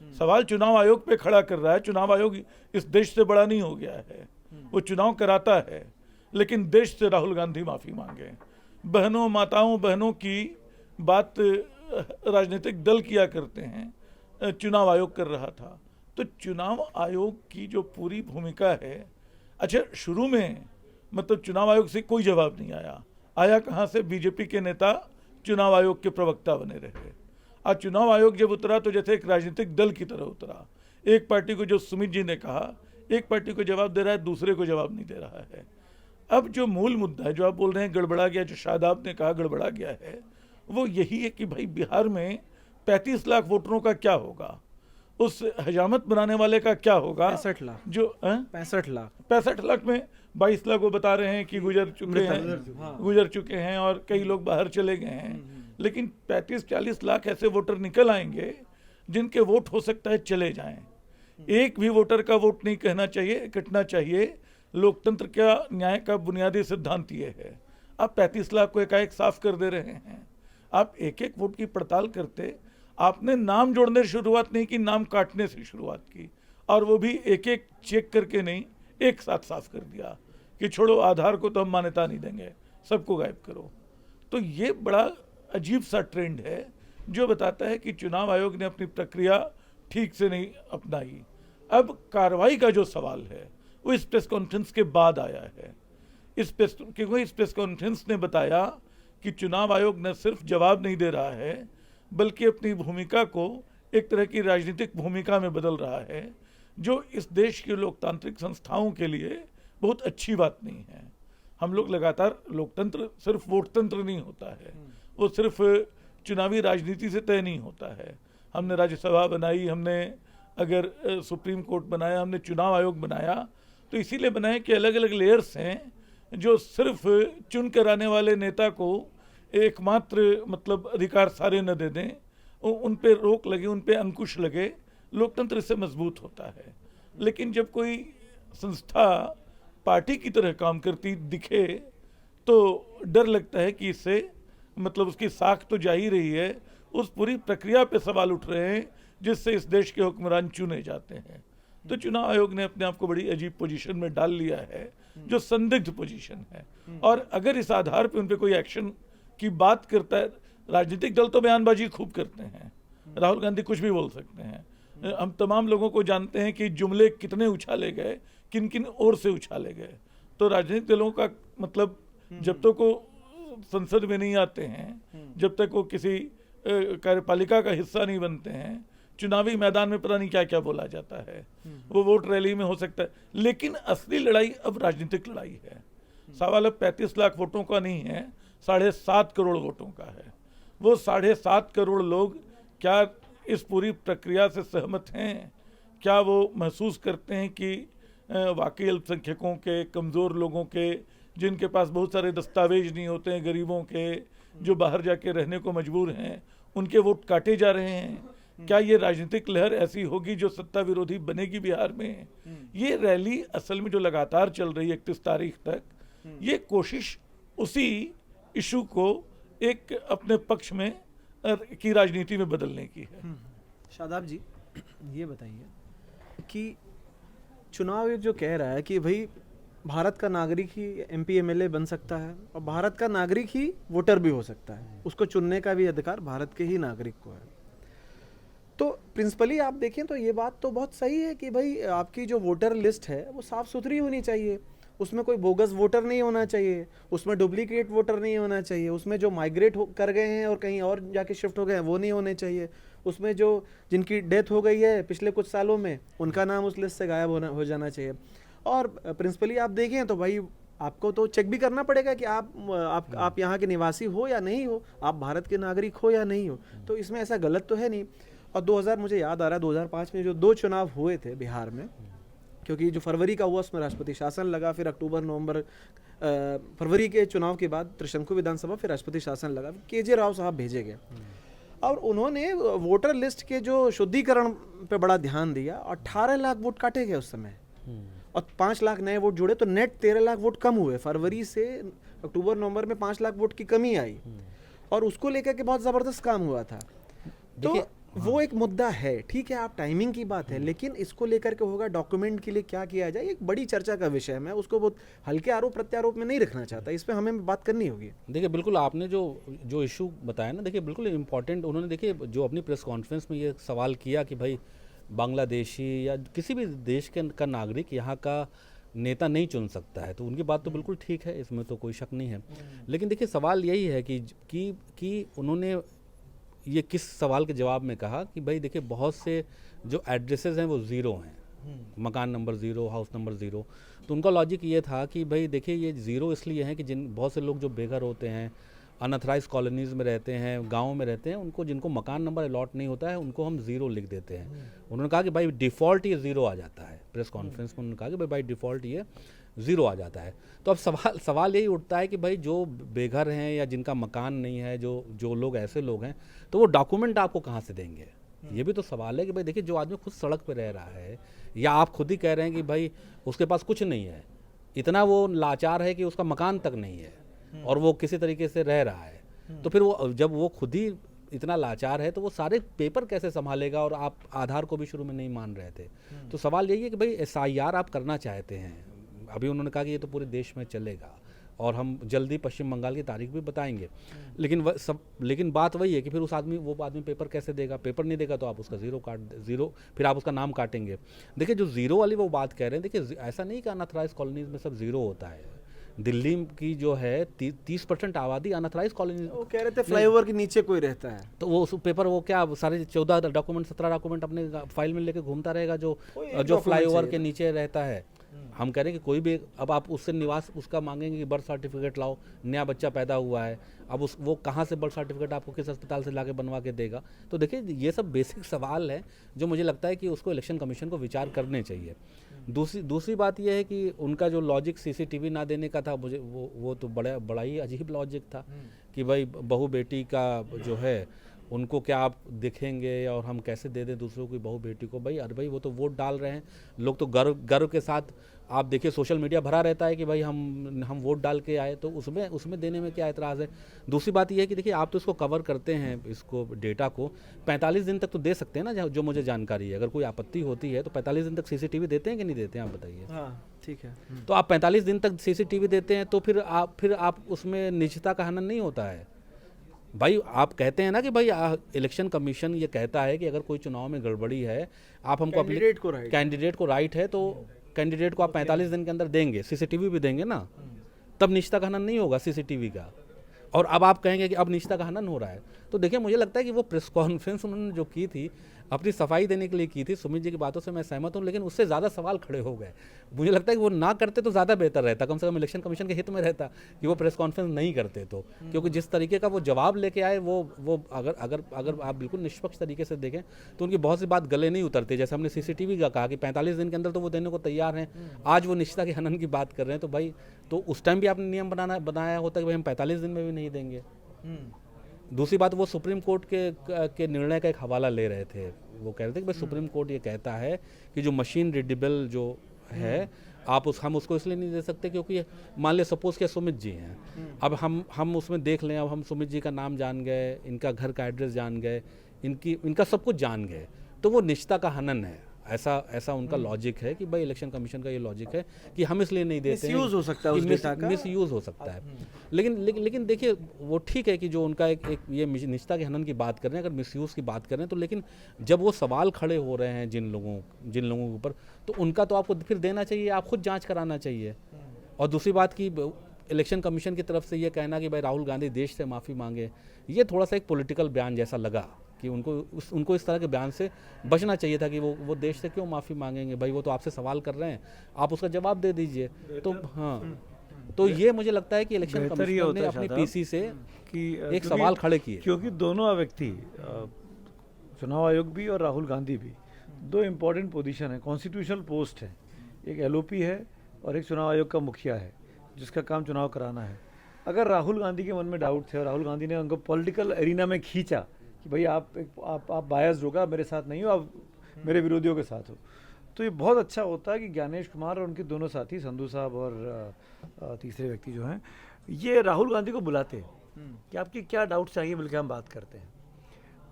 सवाल चुनाव आयोग पे खड़ा कर रहा है, चुनाव आयोग इस देश से बड़ा नहीं हो गया है, वो चुनाव कराता है, लेकिन देश से राहुल गांधी माफ़ी मांगे। बहनों, माताओं, बहनों की बात राजनीतिक दल किया करते हैं, चुनाव आयोग कर रहा था। तो चुनाव आयोग की जो पूरी भूमिका है, अच्छा शुरू में मतलब चुनाव आयोग से कोई जवाब नहीं आया कहाँ से? बीजेपी के नेता चुनाव आयोग के प्रवक्ता बने रहे। आज चुनाव आयोग जब उतरा तो जैसे एक राजनीतिक दल की तरह उतरा। एक पार्टी को जो सुमित जी ने कहा, एक पार्टी को जवाब दे रहा है, दूसरे को जवाब नहीं दे रहा है। अब जो मूल मुद्दा है, जो आप बोल रहे हैं गड़बड़ा गया, जो शादाब ने कहा गड़बड़ा गया है, वो यही है कि भाई बिहार में 35 लाख वोटरों का क्या होगा, उस हजामत बनाने वाले का क्या होगा? 65 लाख जो 65 लाख में 22 लाख वो बता रहे हैं कि गुजर चुके हैं और कई लोग बाहर चले गए हैं। लेकिन 35-40 लाख ऐसे वोटर निकल आएंगे जिनके वोट हो सकता है चले जाएं। एक भी वोटर का वोट नहीं कहना चाहिए, कटना चाहिए। लोकतंत्र का, न्याय का बुनियादी सिद्धांत ये है। आप 35 लाख को एकाएक साफ कर दे रहे हैं। आप एक एक वोट की पड़ताल करते, आपने नाम जोड़ने से शुरुआत नहीं की, नाम काटने से शुरुआत की, और वो भी एक एक चेक करके नहीं, एक साथ साफ कर दिया कि छोड़ो आधार को तो हम मान्यता नहीं देंगे, सबको गायब करो। तो ये बड़ा अजीब सा ट्रेंड है जो बताता है कि चुनाव आयोग ने अपनी प्रक्रिया ठीक से नहीं अपनाई। अब कार्रवाई का जो सवाल है वो इस प्रेस कॉन्फ्रेंस के बाद आया है। क्योंकि इस प्रेस कॉन्फ्रेंस ने बताया कि चुनाव आयोग न सिर्फ जवाब नहीं दे रहा है, बल्कि अपनी भूमिका को एक तरह की राजनीतिक भूमिका में बदल रहा है, जो इस देश की लोकतांत्रिक संस्थाओं के लिए बहुत अच्छी बात नहीं है। हम लोग लगातार, लोकतंत्र सिर्फ वोटतंत्र नहीं होता है, वो सिर्फ चुनावी राजनीति से तय नहीं होता है। हमने राज्यसभा बनाई, हमने अगर सुप्रीम कोर्ट बनाया, हमने चुनाव आयोग बनाया, तो इसीलिए बनाया कि अलग अलग लेयर्स हैं जो सिर्फ चुन कर आने वाले नेता को एकमात्र मतलब अधिकार सारे न दे दें, उन पे रोक लगे, उन पे अंकुश लगे, लोकतंत्र इससे मजबूत होता है। लेकिन जब कोई संस्था पार्टी की तरह काम करती दिखे तो डर लगता है कि इससे मतलब उसकी साख तो जा ही रही है, उस पूरी प्रक्रिया पे सवाल उठ रहे हैं जिससे इस देश के हुक्मरान चुने जाते हैं। तो चुनाव आयोग ने अपने आप को बड़ी अजीब पोजीशन में डाल लिया है, जो संदिग्ध पोजीशन है। और अगर इस आधार पे उन पे कोई एक्शन की बात करता है, राजनीतिक दल तो बयानबाजी खूब करते हैं, राहुल गांधी कुछ भी बोल सकते हैं। हम तमाम लोगों को जानते हैं कि जुमले कितने उछाले गए, किन किन ओर से उछाले गए। तो राजनीतिक दलों का मतलब जब तक वो संसद में नहीं आते हैं, जब तक वो किसी कार्यपालिका का हिस्सा नहीं बनते हैं, चुनावी मैदान में पता नहीं क्या क्या बोला जाता है, वो वोट रैली में हो सकता है। लेकिन असली लड़ाई अब राजनीतिक लड़ाई है। सवाल अब 35 लाख वोटों का नहीं है, 7.5 करोड़ वोटों का है। वो 7.5 करोड़ लोग क्या इस पूरी प्रक्रिया से सहमत हैं? क्या वो महसूस करते हैं कि वाकई अल्पसंख्यकों के, कमज़ोर लोगों के, जिनके पास बहुत सारे दस्तावेज नहीं होते हैं, गरीबों के, जो बाहर जाके रहने को मजबूर हैं, उनके वोट काटे जा रहे हैं। क्या ये राजनीतिक लहर ऐसी होगी जो सत्ता विरोधी बनेगी बिहार में? ये रैली असल में जो लगातार चल रही है 31 तारीख तक, ये कोशिश उसी इशू को एक अपने पक्ष में की राजनीति में बदलने की है। शादाब जी, ये बताइए कि चुनाव आयोग जो कह रहा है कि भाई भारत का नागरिक ही एमपी एमएलए बन सकता है और भारत का नागरिक ही वोटर भी हो सकता है, उसको चुनने का भी अधिकार भारत के ही नागरिक को है। तो प्रिंसिपली आप देखें तो ये बात तो बहुत सही है कि भाई आपकी जो वोटर लिस्ट है वो साफ़ सुथरी होनी चाहिए, उसमें कोई बोगस वोटर नहीं होना चाहिए, उसमें डुप्लीकेट वोटर नहीं होना चाहिए, उसमें जो माइग्रेट कर गए हैं और कहीं और जाके शिफ्ट हो गए हैं वो नहीं होने चाहिए, उसमें जो जिनकी डेथ हो गई है पिछले कुछ सालों में उनका नाम उस लिस्ट से गायब हो जाना चाहिए। और प्रिंसिपली आप देखें तो भाई आपको तो चेक भी करना पड़ेगा कि आप यहाँ के निवासी हो या नहीं हो, आप भारत के नागरिक हो या नहीं हो, तो इसमें ऐसा गलत तो है नहीं। और 2000 मुझे याद आ रहा है 2005 में जो 2 चुनाव हुए थे बिहार में, क्योंकि जो फरवरी का हुआ उसमें राष्ट्रपति शासन लगा, फिर अक्टूबर नवंबर फरवरी के चुनाव के बाद त्रिशंकु विधानसभा, फिर राष्ट्रपति शासन लगा, केजे राव साहब भेजे गए और उन्होंने वोटर लिस्ट के जो शुद्धिकरण पे बड़ा ध्यान दिया। 18 लाख वोट काटे गए उस समय और 5 लाख नए वोट जुड़े, तो नेट 13 लाख वोट कम हुए। फरवरी से अक्टूबर नवंबर में 5 लाख वोट की कमी आई और उसको लेकर के बहुत ज़बरदस्त काम हुआ था। तो वो एक मुद्दा है, ठीक है, आप टाइमिंग की बात है, लेकिन इसको लेकर के होगा डॉक्यूमेंट के लिए क्या किया जाए, एक बड़ी चर्चा का विषय है। मैं उसको बहुत हल्के आरोप प्रत्यारोप में नहीं रखना चाहता, इस पर हमें बात करनी होगी। देखिए बिल्कुल आपने जो इशू बताया ना, देखिए बिल्कुल इम्पॉर्टेंट, उन्होंने देखिए जो अपनी प्रेस कॉन्फ्रेंस में ये सवाल किया कि भाई बांग्लादेशी या किसी भी देश का नागरिक यहाँ का नेता नहीं चुन सकता है, तो उनकी बात तो बिल्कुल ठीक है, इसमें तो कोई शक नहीं है। लेकिन देखिए सवाल यही है कि उन्होंने ये किस सवाल के जवाब में कहा कि भाई देखिए बहुत से जो एड्रेसेस हैं वो ज़ीरो हैं, मकान नंबर 0, हाउस नंबर 0। तो उनका लॉजिक ये था कि भाई देखिए ये ज़ीरो इसलिए हैं कि बहुत से लोग जो बेघर होते हैं, अनऑथराइज कॉलोनीज़ में रहते हैं, गाँव में रहते हैं, उनको जिनको मकान नंबर अलॉट नहीं होता है उनको हम 0 लिख देते हैं। उन्होंने कहा कि भाई डिफ़ॉल्ट ये 0 आ जाता है। प्रेस कॉन्फ्रेंस में उन्होंने कहा कि भाई डिफ़ॉल्ट ये 0 आ जाता है। तो अब सवाल यही उठता है कि भाई जो बेघर हैं या जिनका मकान नहीं है, जो लोग ऐसे लोग हैं, तो वो डॉक्यूमेंट आपको कहाँ से देंगे? ये भी तो सवाल है कि भाई देखिए जो आदमी खुद सड़क पे रह रहा है, या आप खुद ही कह रहे हैं कि भाई उसके पास कुछ नहीं है, इतना वो लाचार है कि उसका मकान तक नहीं है और वो किसी तरीके से रह रहा है, तो फिर वो जब वो खुद ही इतना लाचार है तो वो सारे पेपर कैसे संभालेगा? और आप आधार को भी शुरू में नहीं मान रहे थे। तो सवाल यही है कि भाई SIR आप करना चाहते हैं, अभी उन्होंने कहा कि ये तो पूरे देश में चलेगा और हम जल्दी पश्चिम बंगाल की तारीख भी बताएंगे, लेकिन बात वही है कि फिर वो आदमी पेपर कैसे देगा? पेपर नहीं देगा तो आप उसका 0 फिर आप उसका नाम काटेंगे। देखिए जो 0 वाली वो बात कह रहे हैं, देखिए ऐसा नहीं कि अनऑथराइज कॉलोनीज में सब 0 होता है। दिल्ली की जो है 30% आबादी अनऑथराइज कॉलोनी, वो कह रहे थे फ्लाईओवर के नीचे कोई रहता है, तो वो उस पेपर वो क्या सारे 14 डॉक्यूमेंट 17 डॉक्यूमेंट अपने फाइल में लेके घूमता रहेगा जो फ्लाईओवर के नीचे रहता है। हम कह रहे हैं कि कोई भी, अब आप उससे निवास उसका मांगेंगे कि बर्थ सर्टिफिकेट लाओ, नया बच्चा पैदा हुआ है, अब वो कहाँ से बर्थ सर्टिफिकेट आपको किस अस्पताल से लाके बनवा के देगा? तो देखिए ये सब बेसिक सवाल है जो मुझे लगता है कि उसको इलेक्शन कमीशन को विचार करने चाहिए। दूसरी बात यह है कि उनका जो लॉजिक CCTV ना देने का था, मुझे वो तो बड़ा ही अजीब लॉजिक था कि भाई बहू बेटी का जो है उनको क्या आप दिखेंगे और हम कैसे दे दें दूसरों की बहू बेटी को? भाई अरे भाई वो तो वोट डाल रहे हैं लोग, तो गर्व के साथ आप देखिए सोशल मीडिया भरा रहता है कि भाई हम वोट डाल के आए, तो उसमें देने में क्या एतराज़ है? दूसरी बात यह है कि देखिए आप तो इसको कवर करते हैं, इसको डेटा को 45 दिन तक तो दे सकते हैं ना, जो मुझे जानकारी है। अगर कोई आपत्ति होती है तो 45 दिन तक CCTV देते हैं कि नहीं देते हैं, आप बताइए। हाँ ठीक है। तो आप 45 दिन तक CCTV देते हैं तो फिर आप उसमें निजता का हनन नहीं होता है? भाई आप कहते हैं ना कि भाई इलेक्शन कमीशन ये कहता है कि अगर कोई चुनाव में गड़बड़ी है, आप हमको कैंडिडेट को राइट है तो कैंडिडेट को आप 45 दिन के अंदर देंगे, CCTV भी देंगे ना, तब निजता का हनन नहीं होगा CCTV का। और अब आप कहेंगे कि अब निजता का हनन हो रहा है। तो देखिए मुझे लगता है कि वो प्रेस कॉन्फ्रेंस उन्होंने जो की थी अपनी सफाई देने के लिए की थी। सुमित जी की बातों से मैं सहमत हूँ, लेकिन उससे ज़्यादा सवाल खड़े हो गए। मुझे लगता है कि वो ना करते तो ज़्यादा बेहतर रहता, कम से कम इलेक्शन कमीशन के हित में रहता कि वो प्रेस कॉन्फ्रेंस नहीं करते तो, क्योंकि जिस तरीके का वो जवाब लेके आए वो अगर आप बिल्कुल निष्पक्ष तरीके से देखें तो उनकी बहुत सी बात गले नहीं उतरती। जैसे हमने CCTV का कहा कि 45 दिन के अंदर तो वो देने को तैयार हैं, आज वो निजता के हनन की बात कर रहे हैं, तो भाई तो उस टाइम भी आपने नियम बनाया होता कि भाई हम 45 दिन में भी नहीं देंगे। दूसरी बात, वो सुप्रीम कोर्ट के निर्णय का एक हवाला ले रहे थे। वो कह रहे थे कि भाई सुप्रीम कोर्ट ये कहता है कि जो मशीन रीडेबल जो है हम उसको इसलिए नहीं दे सकते क्योंकि मान लिया सपोज के सुमित जी हैं, अब हम उसमें देख लें, अब हम सुमित जी का नाम जान गए, इनका घर का एड्रेस जान गए, इनका सब कुछ जान गए, तो वो निजता का हनन है। ऐसा उनका लॉजिक है कि भाई इलेक्शन कमीशन का ये लॉजिक है कि हम इसलिए नहीं देते हैं, मिसयूज हो सकता है उस डेटा का, मिसयूज हो सकता है। लेकिन देखिए, वो ठीक है कि जो उनका एक ये निजता के हनन की बात कर रहे हैं, अगर मिसयूज की बात कर रहे हैं तो, लेकिन जब वो सवाल खड़े हो रहे हैं जिन लोगों के ऊपर, तो उनका तो आपको फिर देना चाहिए, आप खुद जांच कराना चाहिए। और दूसरी बात की इलेक्शन कमीशन की तरफ से ये कहना कि भाई राहुल गांधी देश से माफ़ी मांगे, ये थोड़ा सा एक पॉलिटिकल बयान जैसा लगा कि उनको इस तरह के बयान से बचना चाहिए था कि वो देश से क्यों माफ़ी मांगेंगे, भाई वो तो आपसे सवाल कर रहे हैं, आप उसका जवाब दे दीजिए। तो हाँ, तो ये मुझे लगता है कि इलेक्शन कमीशन ने अपनी पीसी से कि एक सवाल खड़े किए, क्योंकि दोनों व्यक्ति चुनाव आयोग भी और राहुल गांधी भी दो इम्पोर्टेंट पोजीशन है, कॉन्स्टिट्यूशनल पोस्ट है। एक एलओपी है और एक चुनाव आयोग का मुखिया है जिसका काम चुनाव कराना है। अगर राहुल गांधी के मन में डाउट थे और राहुल गांधी ने उनको पॉलिटिकल एरिना में खींचा कि भाई आप बायस्ड होगा, मेरे साथ नहीं हो, आप मेरे विरोधियों के साथ हो, तो ये बहुत अच्छा होता है कि ज्ञानेश कुमार और उनके दोनों साथी संधू साहब और तीसरे व्यक्ति जो हैं, ये राहुल गांधी को बुलाते हैं कि आपकी क्या डाउट चाहिए, मिलकर हम बात करते हैं।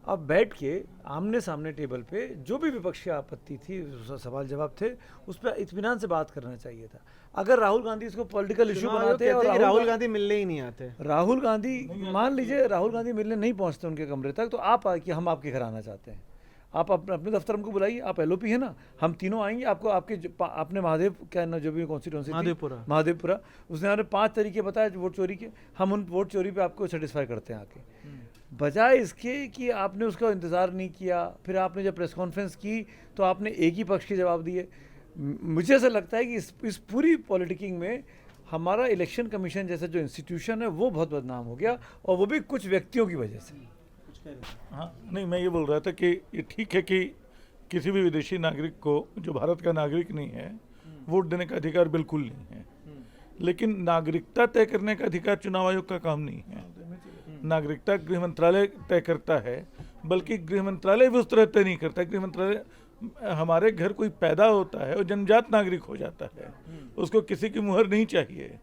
अब बैठ के आमने सामने टेबल पे जो भी विपक्षी आपत्ति थी, सवाल जवाब थे, उस पर इत्मीनान से बात करना चाहिए था। अगर राहुल गांधी इसको पॉलिटिकल इशू बनाते और राहुल गांधी मिलने ही नहीं आते, राहुल गांधी मान लीजिए राहुल गांधी मिलने नहीं पहुंचते उनके कमरे तक, तो आप कि हम आपके घर आना चाहते हैं, आप अपने दफ्तर हमको बुलाइए, आप एलओपी है ना, हम तीनों आएंगे, आपको आपने महादेव क्या ना जो भी कॉन्स्टिट्यूंसी महादेवपुरा उसने हमें 5 तरीके बताए वोट चोरी के, हम उन वोट चोरी पे आपको सेटिस्फाई करते हैं आके, बजाय इसके कि आपने उसका इंतज़ार नहीं किया। फिर आपने जब प्रेस कॉन्फ्रेंस की तो आपने एक ही पक्ष के जवाब दिए। मुझे ऐसा लगता है कि इस पूरी पॉलिटिकिंग में हमारा इलेक्शन कमीशन जैसा जो इंस्टीट्यूशन है वो बहुत बदनाम हो गया, और वो भी कुछ व्यक्तियों की वजह से। हाँ, नहीं, मैं ये बोल रहा था कि ये ठीक है कि किसी भी विदेशी नागरिक को जो भारत का नागरिक नहीं है वोट देने का अधिकार बिल्कुल नहीं है, लेकिन नागरिकता तय करने का अधिकार चुनाव आयोग का काम नहीं है। नागरिकता गृह मंत्रालय तय करता है, बल्कि गृह मंत्रालय भी उस तरह तय नहीं करता। गृह मंत्रालय, हमारे घर कोई पैदा होता है और जन्मजात नागरिक हो जाता है, उसको किसी की मुहर नहीं चाहिए।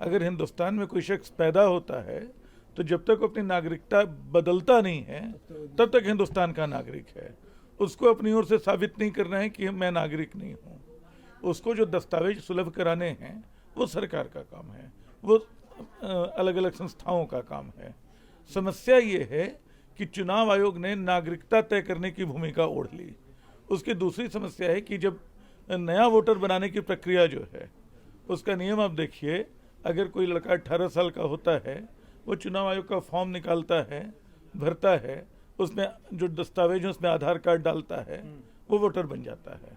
अगर हिंदुस्तान में कोई शख्स पैदा होता है तो जब तक अपनी नागरिकता बदलता नहीं है तब तक हिंदुस्तान का नागरिक है। उसको अपनी ओर से साबित नहीं करना है कि मैं नागरिक नहीं हूँ। उसको जो दस्तावेज सुलभ कराने हैं वो सरकार का काम है, वो अलग अलग संस्थाओं का काम है। समस्या ये है कि चुनाव आयोग ने नागरिकता तय करने की भूमिका ओढ़ ली। उसकी दूसरी समस्या है कि जब नया वोटर बनाने की प्रक्रिया जो है उसका नियम आप देखिए, अगर कोई लड़का 18 साल का होता है वो चुनाव आयोग का फॉर्म निकालता है, भरता है, उसमें जो दस्तावेज है उसमें आधार कार्ड डालता है, वो वोटर बन जाता है।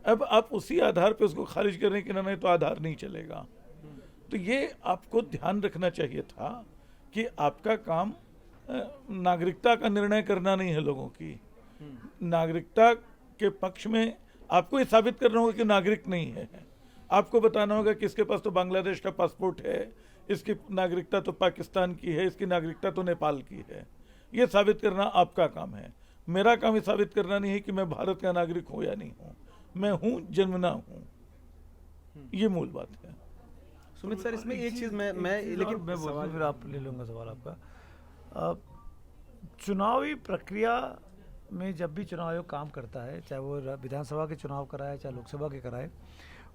अब आप उसी आधार पे उसको खारिज करें कि नहीं तो आधार नहीं चलेगा। तो ये आपको ध्यान रखना चाहिए था कि आपका काम नागरिकता का निर्णय करना नहीं है लोगों की। नागरिकता के पक्ष में आपको ये साबित करना होगा कि नागरिक नहीं है। आपको बताना होगा कि इसके पास तो बांग्लादेश का पासपोर्ट है, इसकी नागरिकता तो पाकिस्तान की है, इसकी नागरिकता तो नेपाल की है। ये साबित करना आपका काम है। मेरा काम ये साबित करना नहीं है कि मैं भारत का नागरिक हूँ या नहीं हूँ, मैं हूँ, जन्मना हूँ। ये मूल बात है। सुमित सर, इसमें एक चीज़ मैं लेकिन मैं बोलूँ, फिर आप ले लूँगा सवाल आपका। चुनावी प्रक्रिया में जब भी चुनाव आयोग काम करता है, चाहे वो विधानसभा के चुनाव कराए चाहे लोकसभा के कराए,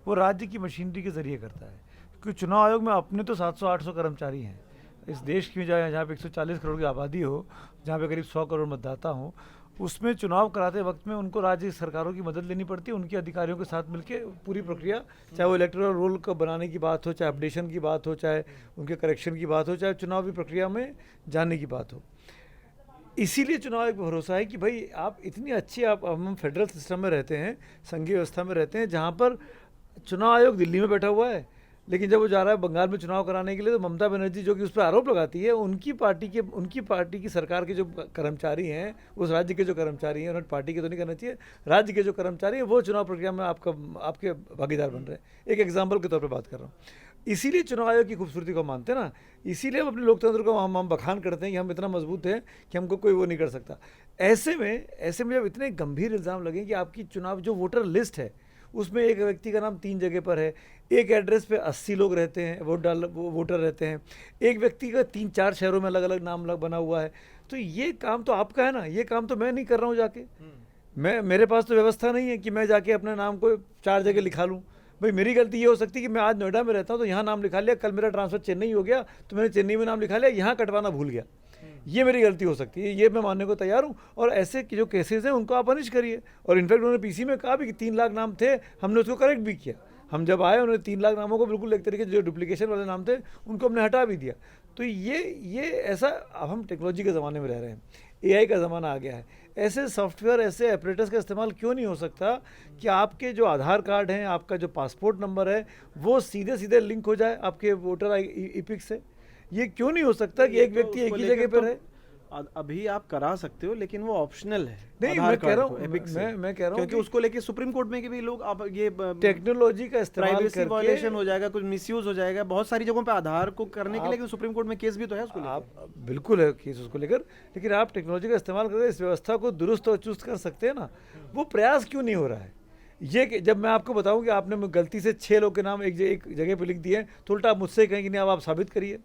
वो राज्य की मशीनरी के जरिए करता है। क्योंकि चुनाव आयोग में अपने तो 700-800 कर्मचारी हैं। इस देश की जहाँ पे 140 करोड़ की आबादी हो, जहाँ पे करीब 100 करोड़ मतदाता हों, उसमें चुनाव कराते वक्त में उनको राज्य सरकारों की मदद लेनी पड़ती है। उनके अधिकारियों के साथ मिलके पूरी प्रक्रिया, चाहे वो इलेक्टोरल रोल को बनाने की बात हो, चाहे अपडेशन की बात हो, चाहे उनके करेक्शन की बात हो, चाहे चुनावी प्रक्रिया में जानने की बात हो। इसीलिए चुनाव आयोग पर भरोसा है कि भाई आप इतनी अच्छी, आप हम फेडरल सिस्टम में रहते हैं, संघीय व्यवस्था में रहते हैं, जहाँ पर चुनाव आयोग दिल्ली में बैठा हुआ है, लेकिन जब वो जा रहा है बंगाल में चुनाव कराने के लिए, तो ममता बनर्जी जो कि उस पर आरोप लगाती है, उनकी पार्टी की सरकार के जो कर्मचारी हैं, उस राज्य के जो कर्मचारी हैं, उन्होंने पार्टी के तो नहीं करना चाहिए, राज्य के जो कर्मचारी हैं वो चुनाव प्रक्रिया में आपके भागीदार बन रहे हैं। एक एग्जाम्पल के तौर पर बात कर रहा हूँ। इसीलिए चुनाव आयोग की खूबसूरती को मानते हैं ना, इसीलिए हम अपने लोकतंत्र को हम बखान करते हैं कि हम इतना मजबूत हैं कि हमको कोई वो नहीं कर सकता। ऐसे में जब इतने गंभीर इल्ज़ाम लगे कि आपकी चुनाव जो वोटर लिस्ट है उसमें एक व्यक्ति का नाम 3 जगह पर है, एक एड्रेस पे 80 लोग रहते हैं, वोटर रहते हैं, एक व्यक्ति का 3-4 शहरों में अलग अलग नाम बना हुआ है, तो ये काम तो आपका है ना, ये काम तो मैं नहीं कर रहा हूँ जाके। मेरे पास तो व्यवस्था नहीं है कि मैं जाके अपने नाम को 4 जगह लिखा लूँ। भाई मेरी गलती ये हो सकती है कि मैं आज नोएडा में रहता हूँ तो यहाँ नाम लिखा लिया, कल मेरा ट्रांसफर चेन्नई हो गया तो मैंने चेन्नई में नाम लिखा लिया, यहाँ कटवाना भूल गया। ये मेरी गलती हो सकती है, ये मैं मानने को तैयार हूँ। और ऐसे जो केसेस हैं उनको आप पनिश करिए। और इनफैक्ट उन्होंने पीसी में कहा भी कि 3 लाख नाम थे, हमने उसको करेक्ट भी किया। हम जब आए उन्होंने 3 लाख नामों को बिल्कुल एक तरीके से जो डुप्लीकेशन वाले नाम थे उनको हमने हटा भी दिया। तो ये ऐसा, अब हम टेक्नोलॉजी के ज़माने में रह रहे हैं, एआई का ज़माना आ गया है। ऐसे सॉफ्टवेयर, ऐसे ऑपरेटर्स का इस्तेमाल क्यों नहीं हो सकता कि आपके जो आधार कार्ड हैं, आपका जो पासपोर्ट नंबर है, वो सीधे सीधे लिंक हो जाए आपके वोटर इपिक से? ये क्यों नहीं हो सकता कि एक व्यक्ति एक ही जगह पर है? अभी आप करा सकते हो लेकिन वो ऑप्शनल है। नहीं, आधार मैं कह कार्ड रहा को, हूँ, एपिक से। मैं कह रहा हूँ क्योंकि कि उसको लेके सुप्रीम कोर्ट में कि भी लोग अब ये टेक्नोलॉजी का इस्तेमाल प्राइवेसी वायलेशन करके हो जाएगा, कुछ मिसयूज हो जाएगा बहुत सारी जगहों पे आधार को करने के लिए, लेकिन सुप्रीम कोर्ट में केस भी तो है उसको लेके। आप बिल्कुल है केस उसको लेकर, लेकिन आप टेक्नोलॉजी का इस्तेमाल करके इस व्यवस्था को दुरुस्त और चुस्त कर सकते हैं ना। वो प्रयास क्यों नहीं हो रहा है? ये कि जब मैं आपको बताऊं कि आपने गलती से 6 लोग के नाम एक जगह पे लिख दिए हैं तो उल्टा आप मुझसे कहें कि नहीं अब आप साबित करिए।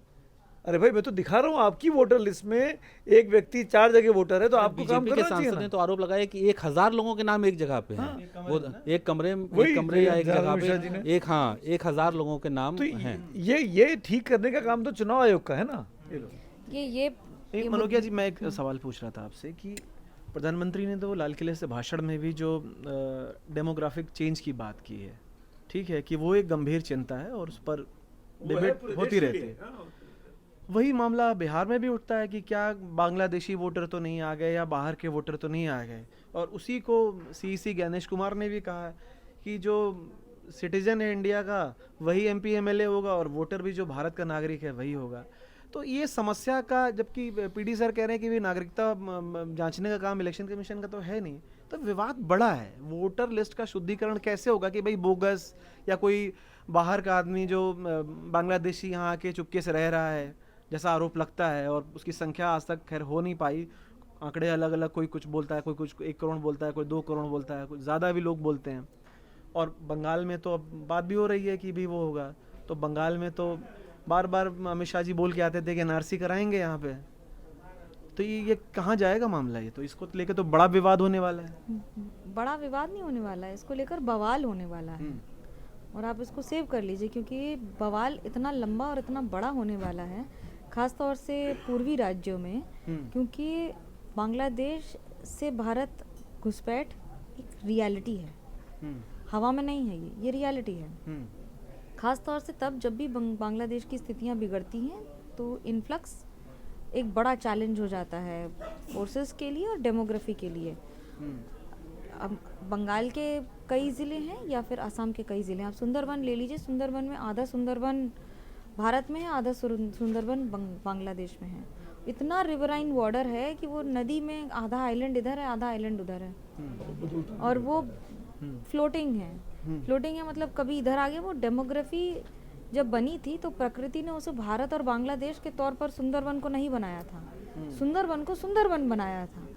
अरे भाई मैं तो दिखा रहा हूँ आपकी वोटर लिस्ट में एक व्यक्ति 4 जगह वोटर है, तो आपको काम बीजेपी के करना चाहिए सांसद ना। ने तो आरोप लगाया कि 1000 लोगों के नाम एक जगह पे हैं। वो एक कमरे या एक जगह मिश्रा जी ने। पे 1000 लोगों के नाम तो हैं। ये ठीक करने का काम तो चुनाव आयोग का है ना। ये मनोकिया जी, मैं एक सवाल पूछ रहा था आपसे कि प्रधानमंत्री ने तो लाल किले से भाषण में भी जो डेमोग्राफिक चेंज की बात की है, ठीक है, कि वो एक गंभीर चिंता है और उस पर डिबेट होती रहती है। वही मामला बिहार में भी उठता है कि क्या बांग्लादेशी वोटर तो नहीं आ गए या बाहर के वोटर तो नहीं आ गए, और उसी को सीईसी गणेश कुमार ने भी कहा है कि जो सिटीजन है इंडिया का वही एमपी एमएलए होगा और वोटर भी जो भारत का नागरिक है वही होगा। तो ये समस्या का, जबकि पीडी सर कह रहे हैं कि भी नागरिकता जांचने का काम इलेक्शन कमीशन का तो है नहीं, तो विवाद बड़ा है। वोटर लिस्ट का शुद्धिकरण कैसे होगा कि भाई बोगस या कोई बाहर का आदमी जो बांग्लादेशी यहाँ आके चुपके से रह रहा है जैसा आरोप लगता है, और उसकी संख्या आज तक खैर हो नहीं पाई, आंकड़े अलग अलग, कोई कुछ बोलता है, कोई कुछ 1 करोड़ बोलता है, कोई 2 करोड़ बोलता है, कुछ ज़्यादा भी लोग बोलते हैं। और बंगाल में तो अब बात भी हो रही है कि भी वो होगा, तो बंगाल में तो बार बार अमित शाह जी बोल के आते थे कि एनआरसी कराएंगे यहाँ पे। तो ये कहाँ जाएगा मामला? ये तो इसको लेकर तो बड़ा विवाद होने वाला है। बड़ा विवाद नहीं होने वाला है, इसको लेकर बवाल होने वाला है। और आप इसको सेव कर लीजिए क्योंकि ये बवाल इतना लंबा और इतना बड़ा होने वाला है, खास तौर से पूर्वी राज्यों में, क्योंकि बांग्लादेश से भारत घुसपैठ एक रियलिटी है, हवा में नहीं है, ये रियलिटी है। खास तौर से तब जब भी बांग्लादेश की स्थितियां बिगड़ती हैं तो इन्फ्लक्स एक बड़ा चैलेंज हो जाता है फोर्सेस के लिए और डेमोग्राफी के लिए। अब बंगाल के कई ज़िले हैं या फिर असम के कई ज़िले हैं, आप सुंदरबन ले लीजिए, सुंदरबन में आधा सुंदरबन भारत में है, आधा सुंदरबन बांग्लादेश में है। इतना रिवराइन बॉर्डर है कि वो नदी में आधा आइलैंड इधर है, आधा आइलैंड उधर है, और वो फ्लोटिंग है। फ्लोटिंग है मतलब कभी इधर आ गया। वो डेमोग्राफी जब बनी थी तो प्रकृति ने उसे भारत और बांग्लादेश के तौर पर सुंदरबन को नहीं बनाया था, सुंदरबन को सुंदरबन बनाया था।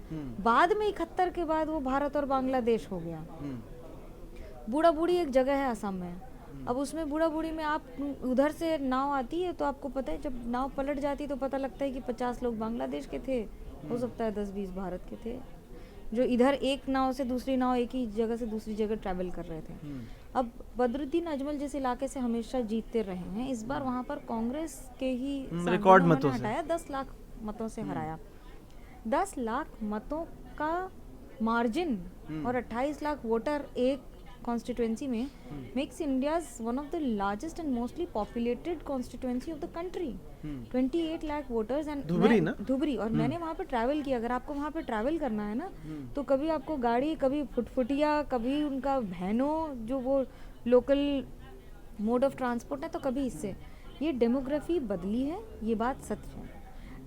बाद में 71 के बाद वो भारत और बांग्लादेश हो गया। बूढ़ा बूढ़ी एक जगह है असम में, अब उसमें बूढ़ा बूढ़ी में आप उधर से नाव आती है तो आपको पता है जब नाव पलट जाती है तो पता लगता है कि 50 लोग बांग्लादेश के थे, हो सकता है 10-20 भारत के थे, जो इधर एक नाव से दूसरी नाव एक ही जगह से दूसरी जगह ट्रैवल कर रहे थे। अब बदरुद्दीन अजमल जिस इलाके से हमेशा जीतते रहे हैं, इस बार वहाँ पर कांग्रेस के ही रिकॉर्ड मतों से हटाया, 10 लाख मतों से हराया। 10 लाख मतों का मार्जिन और 28 लाख वोटर एक कॉन्स्टिट्यूएंसी में makes India's one of the largest and mostly populated constituency of the country. 28 lakh voters and Dhubri. और मैंने वहाँ पे ट्रैवल किया। अगर आपको वहाँ पे ट्रैवल करना है ना तो कभी आपको गाड़ी, कभी फुटफुटिया, कभी उनका वैनों जो वो लोकल मोड ऑफ ट्रांसपोर्ट है, तो कभी इससे। ये डेमोग्राफी बदली है, ये बात सच है।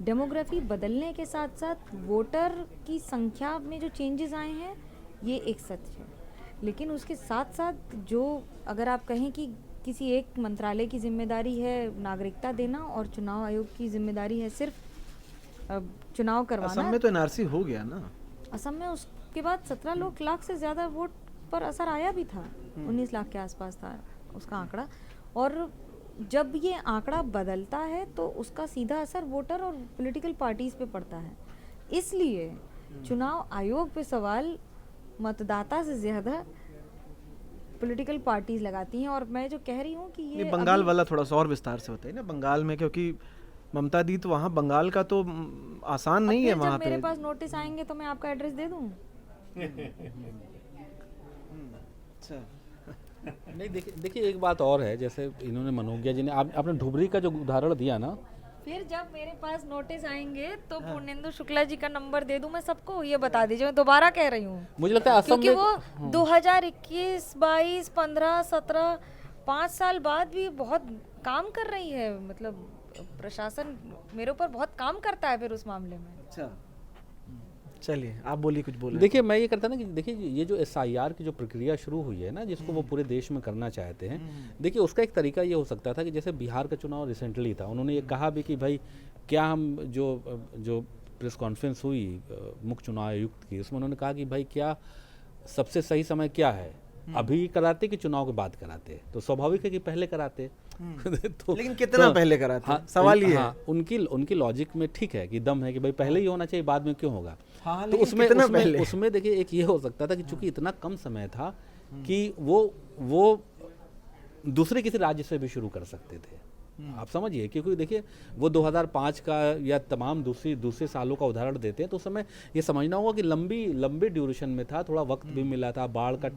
डेमोग्राफी बदलने के साथ साथ वोटर की संख्या में जो चेंजेस आए हैं ये एक सच है, लेकिन उसके साथ साथ जो अगर आप कहें कि किसी एक मंत्रालय की जिम्मेदारी है नागरिकता देना और चुनाव आयोग की जिम्मेदारी है सिर्फ चुनाव असम करवाना। में तो एनआरसी हो गया ना। असम में उसके बाद 17 लाख से ज़्यादा वोट पर असर आया भी था, 19 लाख के आसपास था उसका आंकड़ा। और जब ये आंकड़ा बदलता है तो उसका सीधा असर वोटर और पॉलिटिकल पार्टीज पे पड़ता है। इसलिए चुनाव आयोग पे सवाल मतदाता से ज़्यादा पॉलिटिकल पार्टीज लगाती हैं। और मैं जो कह रही हूँ कि ये नहीं, बंगाल अभी- वाला थोड़ा सा और विस्तार से बताइए ना। बंगाल में क्योंकि ममता दी तो वहाँ बंगाल का तो आसान अब नहीं है फिर वहाँ जब मेरे पे। पास नोटिस आएंगे तो मैं आपका एड्रेस दे दूँ। अच्छा। नहीं, देखिए एक बात और है, जैसे इन्होंने मनोज्ञा जी ने आपने ढुबरी का जो उदाहरण दिया ना, फिर जब मेरे पास नोटिस आएंगे तो पूर्णेंदु शुक्ला जी का नंबर दे दूं मैं सबको, ये बता दीजिए। मैं दोबारा कह रही हूँ मुझे लगता है असम क्योंकि में वो 2021, 22, 15, 17 5 साल बाद भी बहुत काम कर रही है। मतलब प्रशासन मेरे ऊपर बहुत काम करता है फिर उस मामले में। अच्छा, चलिए आप बोलिए, कुछ बोलिए। देखिए मैं ये करता ना कि देखिए ये जो SIR की जो प्रक्रिया शुरू हुई है ना, जिसको वो पूरे देश में करना चाहते हैं, देखिए उसका एक तरीका ये हो सकता था कि जैसे बिहार का चुनाव रिसेंटली था, उन्होंने ये कहा भी कि भाई क्या हम जो प्रेस कॉन्फ्रेंस हुई मुख्य चुनाव आयुक्त की, उसमें उन्होंने कहा कि भाई क्या सबसे सही समय क्या है, अभी कराते कि चुनाव के बाद कराते, तो स्वाभाविक है कि पहले कराते। तो लेकिन कितना पहले कराते, सवाल ये है। हाँ, उनकी लॉजिक में ठीक है कि दम है कि भाई पहले ही होना चाहिए, बाद में क्यों होगा। हाँ, तो लेकिन उसमें कितना उसमें, पहले? उसमें देखिए एक ये हो सकता था कि चूंकि इतना कम समय था कि वो दूसरे किसी राज्य से भी शुरू कर सकते थे। आप समझिए, क्योंकि देखिए वो 2005 का या तमाम दूसरे सालों का उदाहरण देते हैं तो उस समय ये समझना होगा कि लंबी ड्यूरेशन में था, थोड़ा वक्त भी मिला था, बाढ़ का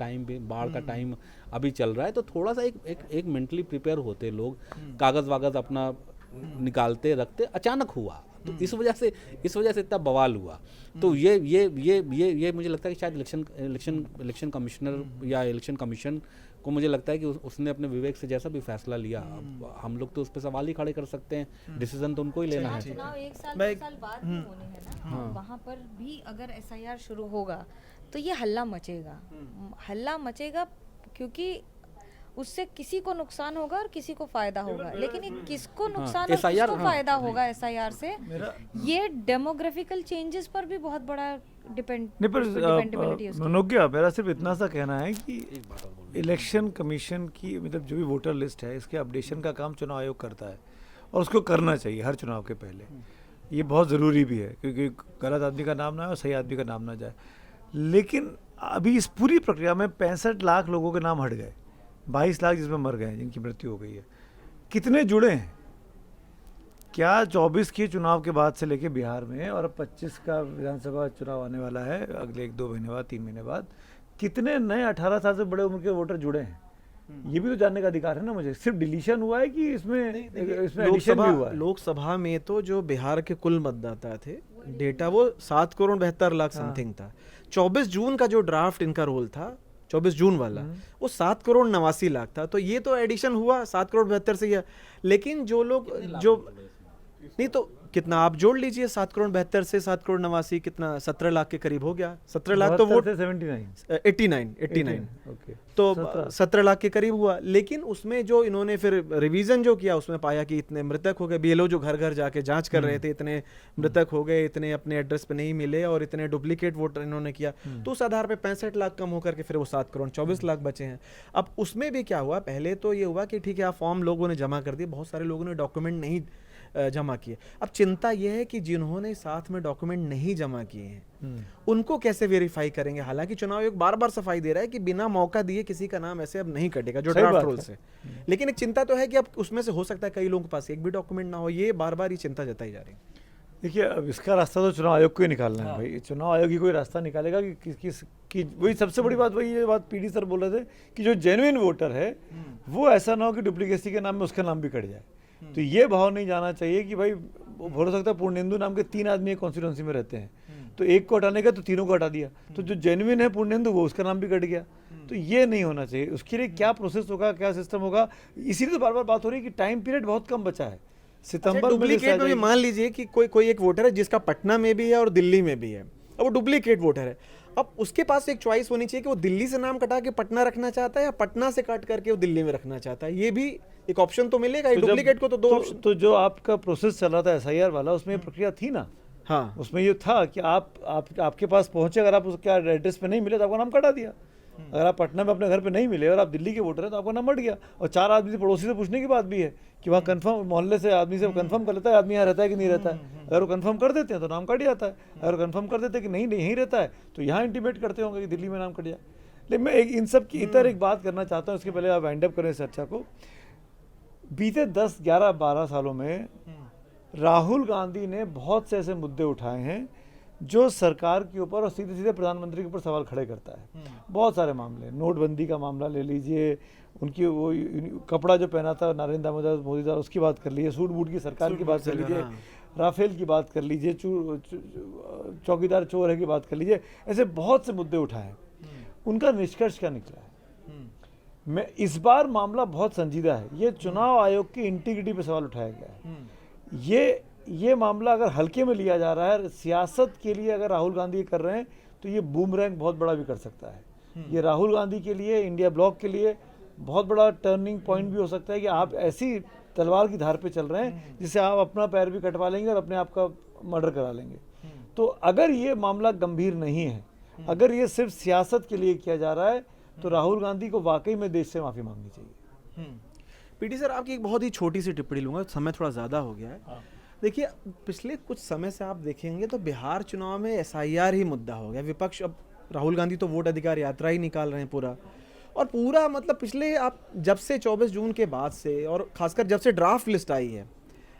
टाइम अभी चल रहा है, तो थोड़ा सा एक मेंटली प्रिपेयर होते लोग, कागज वागज अपना निकालते रखते। अचानक हुआ तो इस वजह से इतना बवाल हुआ। तो ये मुझे लगता है कि शायद इलेक्शन कमिश्नर या इलेक्शन कमीशन को मुझे लगता है कि उसने अपने विवेक से जैसा भी फैसला लिया, अब हम लोग तो उस पर सवाल ही खड़े कर सकते हैं, डिसीजन तो उनको ही लेना है। चुनाव 1 साल मैं 2 साल बाद भी होने हैं ना, वहाँ पर भी अगर SIR शुरू होगा तो ये हल्ला मचेगा क्योंकि उससे किसी को नुकसान होगा और किसी को फायदा होगा। लेकिन ये किसको नुकसान और SIR किसको फायदा होगा SIR से, ये डेमोग्राफिकल चेंजेस पर भी बहुत बड़ा डिपेंडेबिलिटी है उसकी। मनोज्ञा, मेरा सिर्फ इतना सा कहना है कि इलेक्शन कमीशन की मतलब जो भी वोटर लिस्ट है इसके अपडेशन का काम चुनाव आयोग करता है और उसको करना चाहिए हर चुनाव के पहले। ये बहुत ज़रूरी भी है क्योंकि गलत आदमी का नाम ना आए और सही आदमी का नाम ना जाए। लेकिन अभी इस पूरी प्रक्रिया में 65 लाख लोगों के नाम हट गए, 22 लाख जिसमें मर गए, जिनकी मृत्यु हो गई है। कितने जुड़े हैं? क्या 24 के चुनाव के बाद से लेके बिहार में और 25 का विधानसभा चुनाव आने वाला है अगले 1-2 महीने बाद, 3 महीने बाद, कितने नए 18 साल से बड़े उम्र के वोटर जुड़े हैं? ये भी तो जानने का अधिकार है ना मुझे। सिर्फ डिलीशन हुआ है कि इसमें एडिशन भी हुआ है? लोकसभा में तो जो बिहार के कुल मतदाता थे, डेटा वो 7 करोड़ 72 लाख समथिंग था। 24 जून का जो ड्राफ्ट इनका रोल था, 24 जून वाला, वो 7 करोड़ 89 लाख था। तो ये तो एडिशन हुआ 7 करोड़ 72 से ये। लेकिन जो लोग जो नहीं, तो कितना आप जोड़ लीजिए, 7 करोड़ 72 से 7 करोड़ 89 कितना, 17 लाख के करीब हो गया। 17 लाख तो वोट 89 ओके, तो 17 लाख के करीब हुआ। लेकिन उसमें जो इन्होंने फिर रिवीजन जो किया उसमें पाया कि इतने मृतक हो गए। BLO जो घर घर जाके जांच कर रहे थे, इतने मृतक हो गए, इतने अपने एड्रेस पे नहीं मिले और इतने डुप्लीकेट वोटर इन्होंने किया। तो उस आधार पे 65 लाख कम होकर के फिर वो 7 करोड़ 24 लाख बचे हैं। अब उसमें भी क्या हुआ, पहले तो ये हुआ कि ठीक है आप फॉर्म लोगों ने जमा कर दिए, बहुत सारे लोगों ने डॉक्यूमेंट नहीं जमा किए। अब चिंता यह है कि जिन्होंने साथ में डॉक्यूमेंट नहीं जमा किए हैं उनको कैसे वेरीफाई करेंगे। हालांकि चुनाव आयोग बार बार सफाई दे रहा है कि बिना मौका दिए किसी का नाम ऐसे अब नहीं कटेगा जो ड्राफ्ट रोल से। लेकिन एक चिंता तो है कि अब उसमें से हो सकता है कई लोगों के पास एक भी डॉक्यूमेंट ना हो। ये बार बार ये चिंता जताई जा रही है। देखिए अब इसका रास्ता तो चुनाव आयोग को ही निकालना है भाई। चुनाव आयोग ही कोई रास्ता निकालेगा कि वही सबसे बड़ी बात, वही ये बात PD सर बोल रहे थे कि जो जेन्युइन वोटर है वो ऐसा ना हो कि डुप्लीकेसी के नाम में उसका नाम भी कट जाए। तो ये भाव नहीं जाना चाहिए कि भाई हो सकता है पूर्णेंदु नाम के 3 आदमी एक कॉन्स्टिट्यूंसी में रहते हैं, तो एक को हटाने का तो तीनों को हटा दिया, तो जो जेन्युइन है पूर्णेंदु वो उसका नाम भी कट गया। तो ये नहीं होना चाहिए। उसके लिए क्या प्रोसेस होगा, क्या सिस्टम होगा, इसीलिए तो बार बार बात हो रही है कि टाइम पीरियड बहुत कम बचा है। सितंबर डुप्लीकेट में मान लीजिए कि कोई एक वोटर है जिसका पटना में भी है और दिल्ली में भी है, अब वो डुप्लीकेट वोटर है। अब उसके पास एक चॉइस होनी चाहिए कि वो दिल्ली से नाम कटा के पटना रखना चाहता है या पटना से काट करके वो दिल्ली में रखना चाहता है। ये भी एक ऑप्शन तो मिलेगा, तो जब- डुप्लीकेट को तो दो ऑप्शन। तो जो आपका प्रोसेस चल रहा था एसआईआर वाला, उसमें ये प्रक्रिया थी ना, हाँ, उसमें ये था कि आपके पास पहुंचे, अगर आप उसके एड्रेस पे नहीं मिले तो आपका नाम कटा दिया। अगर आप पटना में अपने घर पे नहीं मिले और आप दिल्ली के वोटर हैं तो आपका नाम हट गया। और 4 आदमी से पड़ोसी से पूछने की बात भी है कि वहाँ कंफर्म, मोहल्ले से आदमी से कंफर्म कर लेता है आदमी यहाँ रहता है कि नहीं रहता है। अगर वो कंफर्म कर देते हैं तो नाम कट जाता है, अगर कंफर्म कर देते हैं कि नहीं नहीं रहता है तो यहाँ इंटीमेट करते होंगे कि दिल्ली में नाम कट जाए। लेकिन मैं इन सब की इतर एक बात करना चाहता हूँ, इसके पहले आप वाइंड अप करें चर्चा को। बीते 10, 11, 12 सालों में राहुल गांधी ने बहुत से ऐसे मुद्दे उठाए हैं जो सरकार के ऊपर और सीधे सीधे प्रधानमंत्री के ऊपर सवाल खड़े करता है। बहुत सारे मामले, नोटबंदी का मामला ले लीजिए, उनकी वो कपड़ा जो पहना था नरेंद्र दामोदर मोदी साहब, उसकी बात कर लीजिए, सूट बूट की सरकार की बात कर लीजिए, राफेल की बात कर लीजिए, चौकीदार चोर है की बात कर लीजिए। ऐसे बहुत से मुद्दे उठाए, उनका निष्कर्ष क्या निकला है? मैं इस बार मामला बहुत संजीदा है। ये चुनाव आयोग की इंटीग्रिटी पे सवाल उठाया गया है। ये मामला अगर हल्के में लिया जा रहा है, सियासत के लिए अगर राहुल गांधी कर रहे हैं तो ये बूमरैंग बहुत बड़ा भी कर सकता है। ये राहुल गांधी के लिए, इंडिया ब्लॉक के लिए बहुत बड़ा टर्निंग पॉइंट भी हो सकता है कि आप ऐसी तलवार की धार पे चल रहे हैं जिससे आप अपना पैर भी कटवा लेंगे और अपने आप का मर्डर करा लेंगे। तो अगर ये मामला गंभीर नहीं है, अगर ये सिर्फ सियासत के लिए किया जा रहा है, तो राहुल गांधी को वाकई में देश से माफी मांगनी चाहिए। पीटी सर, आपकी एक बहुत ही छोटी सी टिप्पणी लूंगा, समय थोड़ा ज़्यादा हो गया है। देखिए, पिछले कुछ समय से आप देखेंगे तो बिहार चुनाव में एसआईआर ही मुद्दा हो गया। विपक्ष, अब राहुल गांधी तो वोट अधिकार यात्रा ही निकाल रहे हैं पूरा, और पूरा मतलब पिछले आप जब से 24 जून के बाद से, और खासकर जब से ड्राफ्ट लिस्ट आई है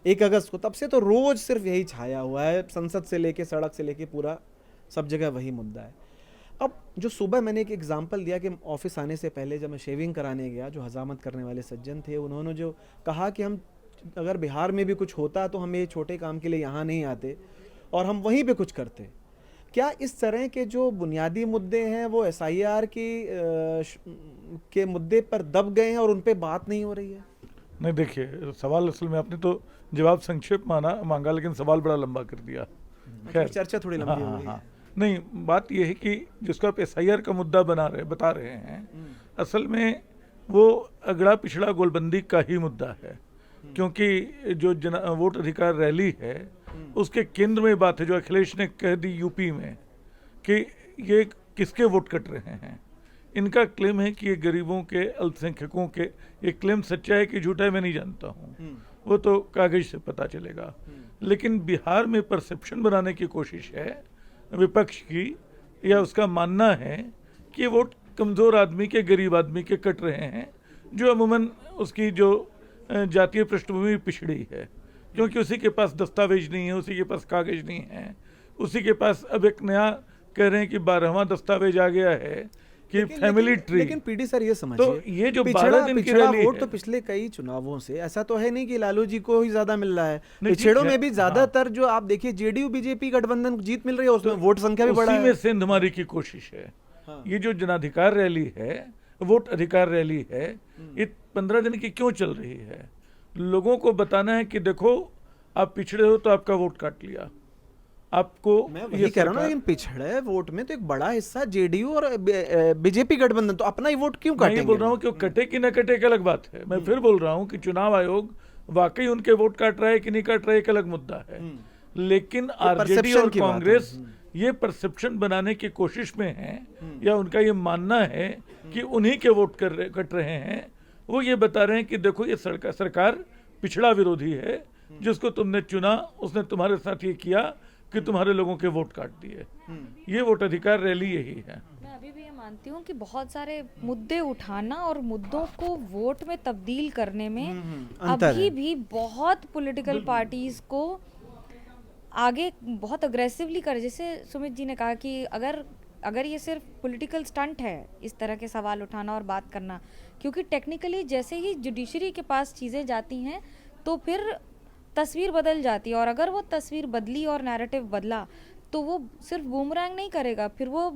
1 अगस्त को, तब से तो रोज सिर्फ यही छाया हुआ है। संसद से लेके सड़क से लेके पूरा सब जगह वही मुद्दा है। अब जो सुबह मैंने एक एग्जांपल दिया कि ऑफिस आने से पहले जब मैं शेविंग कराने गया, जो हजामत करने वाले सज्जन थे, उन्होंने जो कहा कि हम अगर बिहार में भी कुछ होता तो हम ये छोटे काम के लिए यहाँ नहीं आते और हम वहीं पे कुछ करते। क्या इस तरह के जो बुनियादी मुद्दे हैं वो एसआईआर के मुद्दे पर दब गए हैं और उन पे बात नहीं हो रही है? नहीं, देखिए, सवाल असल में आपने तो जवाब संक्षेप मांगा, लेकिन सवाल बड़ा लंबा कर दिया। खैर, चर्चा थोड़ी लंबी हो रही है। नहीं, बात यह है कि जिसको आप एसआईआर का मुद्दा बता रहे हैं, असल में वो अगड़ा पिछड़ा गोलबंदी का ही मुद्दा है। क्योंकि जो वोट अधिकार रैली है उसके केंद्र में बात है, जो अखिलेश ने कह दी यूपी में कि ये किसके वोट कट रहे हैं। इनका क्लेम है कि ये गरीबों के, अल्पसंख्यकों के। ये क्लेम सच्चा है कि झूठा है मैं नहीं जानता हूँ, वो तो कागज से पता चलेगा। लेकिन बिहार में परसेप्शन बनाने की कोशिश है विपक्ष की, या उसका मानना है कि वोट कमज़ोर आदमी के, गरीब आदमी के कट रहे हैं, जो अमूमन उसकी जो जातीय पृष्ठभूमि पिछड़ी है, क्योंकि उसी के पास दस्तावेज नहीं है, उसी के पास कागज नहीं है, उसी के पास अब एक नया कह रहे हैं कि 12वां दस्तावेज आ गया है कि फैमिली ट्री। लेकिन पीडी सर ये समझिए, तो ये जो 12 दिन की पिछड़ा रैली वोट है, तो पिछले कई चुनावों से ऐसा तो है नहीं कि लालू जी को ही ज्यादा मिल रहा है। पिछड़ों में भी ज्यादातर जो आप देखिए जेडीयू बीजेपी गठबंधन जीत मिल रही है, उसमें वोट संख्या भी बढ़ा उसी है। में सेंधमारी की कोशिश है। ये जो जनाधिकार रैली है, वोट अधिकार रैली है, ये 15 दिन की क्यों चल रही है? लोगों को बताना है कि देखो, आप पिछड़े हो तो आपका वोट काट लिया आपको। मैं वही कह रहा हूँ ना, लेकिन पिछड़े वोट में तो एक बड़ा हिस्सा जेडीयू और बीजेपी गठबंधन, तो अपना ही वोट क्यों काटेंगे? मैं बोल रहा हूँ कि वो कटे कि न कटे एक अलग बात है। मैं फिर बोल रहा हूँ कि चुनाव आयोग वाकई उनके वोट काट रहा है कि नहीं काट रहा है, एक अलग मुद्दा है। लेकिन आरजेडी और कांग्रेस ये परसेप्शन बनाने की कोशिश में है, या उनका ये मानना है कि उन्हीं के वोट कट रहे हैं। वो ये बता रहे हैं कि देखो, ये सरकार पिछड़ा विरोधी है, जिसको तुमने चुना उसने तुम्हारे साथ ये किया कि तुम्हारे लोगों के वोट काट दिए। ये वोट अधिकार रैली यही है। मैं अभी भी ये मानती हूँ कि बहुत सारे मुद्दे उठाना और मुद्दों को वोट में तब्दील करने में अभी भी बहुत पॉलिटिकल पार्टीज को आगे बहुत अग्रेसिवली कर, जैसे सुमित जी ने कहा कि अगर ये सिर्फ पॉलिटिकल स्टंट है इस तरह के सवाल उठाना और बात करना, क्योंकि टेक्निकली जैसे ही जुडिशरी के पास चीज़ें जाती हैं तो फिर तस्वीर बदल जाती है, और अगर वो तस्वीर बदली और नैरेटिव बदला तो वो सिर्फ बूमरैंग नहीं करेगा, फिर वो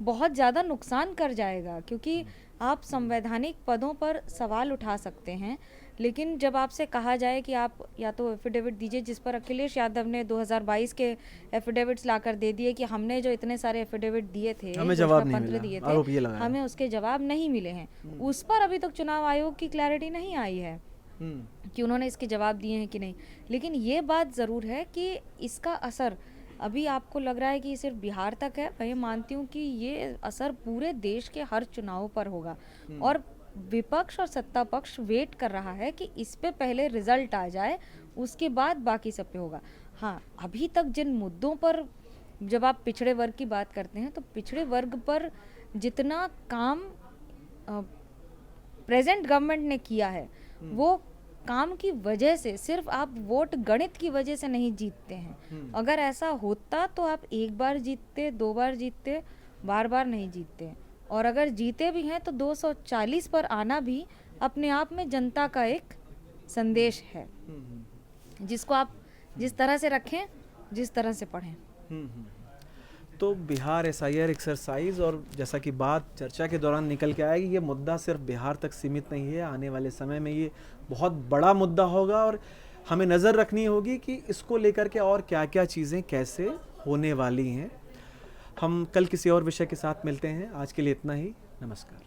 बहुत ज़्यादा नुकसान कर जाएगा। क्योंकि आप संवैधानिक पदों पर सवाल उठा सकते हैं लेकिन जब आपसे कहा जाए कि आप या तो एफिडेविट दीजिए, जिस पर अखिलेश यादव ने 2022 के एफिडेविट्स लाकर दे दिए कि हमने जो इतने सारे एफिडेविट दिए थे, हमें जवाब नहीं घोषणा पत्र मिला, दिए आरोप ये थे, लगाया। हमें उसके जवाब नहीं मिले हैं। उस पर अभी तक चुनाव आयोग की क्लैरिटी नहीं आई है कि उन्होंने इसके जवाब दिए हैं कि नहीं। लेकिन ये बात ज़रूर है कि इसका असर अभी आपको लग रहा है कि सिर्फ बिहार तक है, मैं मानती हूँ कि ये असर पूरे देश के हर चुनाव पर होगा। और विपक्ष और सत्ता पक्ष वेट कर रहा है कि इस पे पहले रिजल्ट आ जाए, उसके बाद बाकी सब पे होगा। हाँ, अभी तक जिन मुद्दों पर, जब आप पिछड़े वर्ग की बात करते हैं तो पिछड़े वर्ग पर जितना काम प्रेजेंट गवर्नमेंट ने किया है, वो काम की वजह से, सिर्फ आप वोट गणित की वजह से नहीं जीतते हैं। अगर ऐसा होता तो आप एक बार जीतते, 2 बार जीतते, बार बार नहीं जीतते। और अगर जीते भी हैं तो 240 पर आना भी अपने आप में जनता का एक संदेश है, जिसको आप जिस तरह से रखें, जिस तरह से पढ़ें। तो बिहार एसआईआर एक्सरसाइज, और जैसा कि बात चर्चा के दौरान निकल के आएगी, ये मुद्दा सिर्फ बिहार तक सीमित नहीं है। आने वाले समय में ये बहुत बड़ा मुद्दा होगा और हमें नज़र रखनी होगी कि इसको लेकर के और क्या क्या चीज़ें कैसे होने वाली हैं। हम कल किसी और विषय के साथ मिलते हैं। आज के लिए इतना ही। नमस्कार।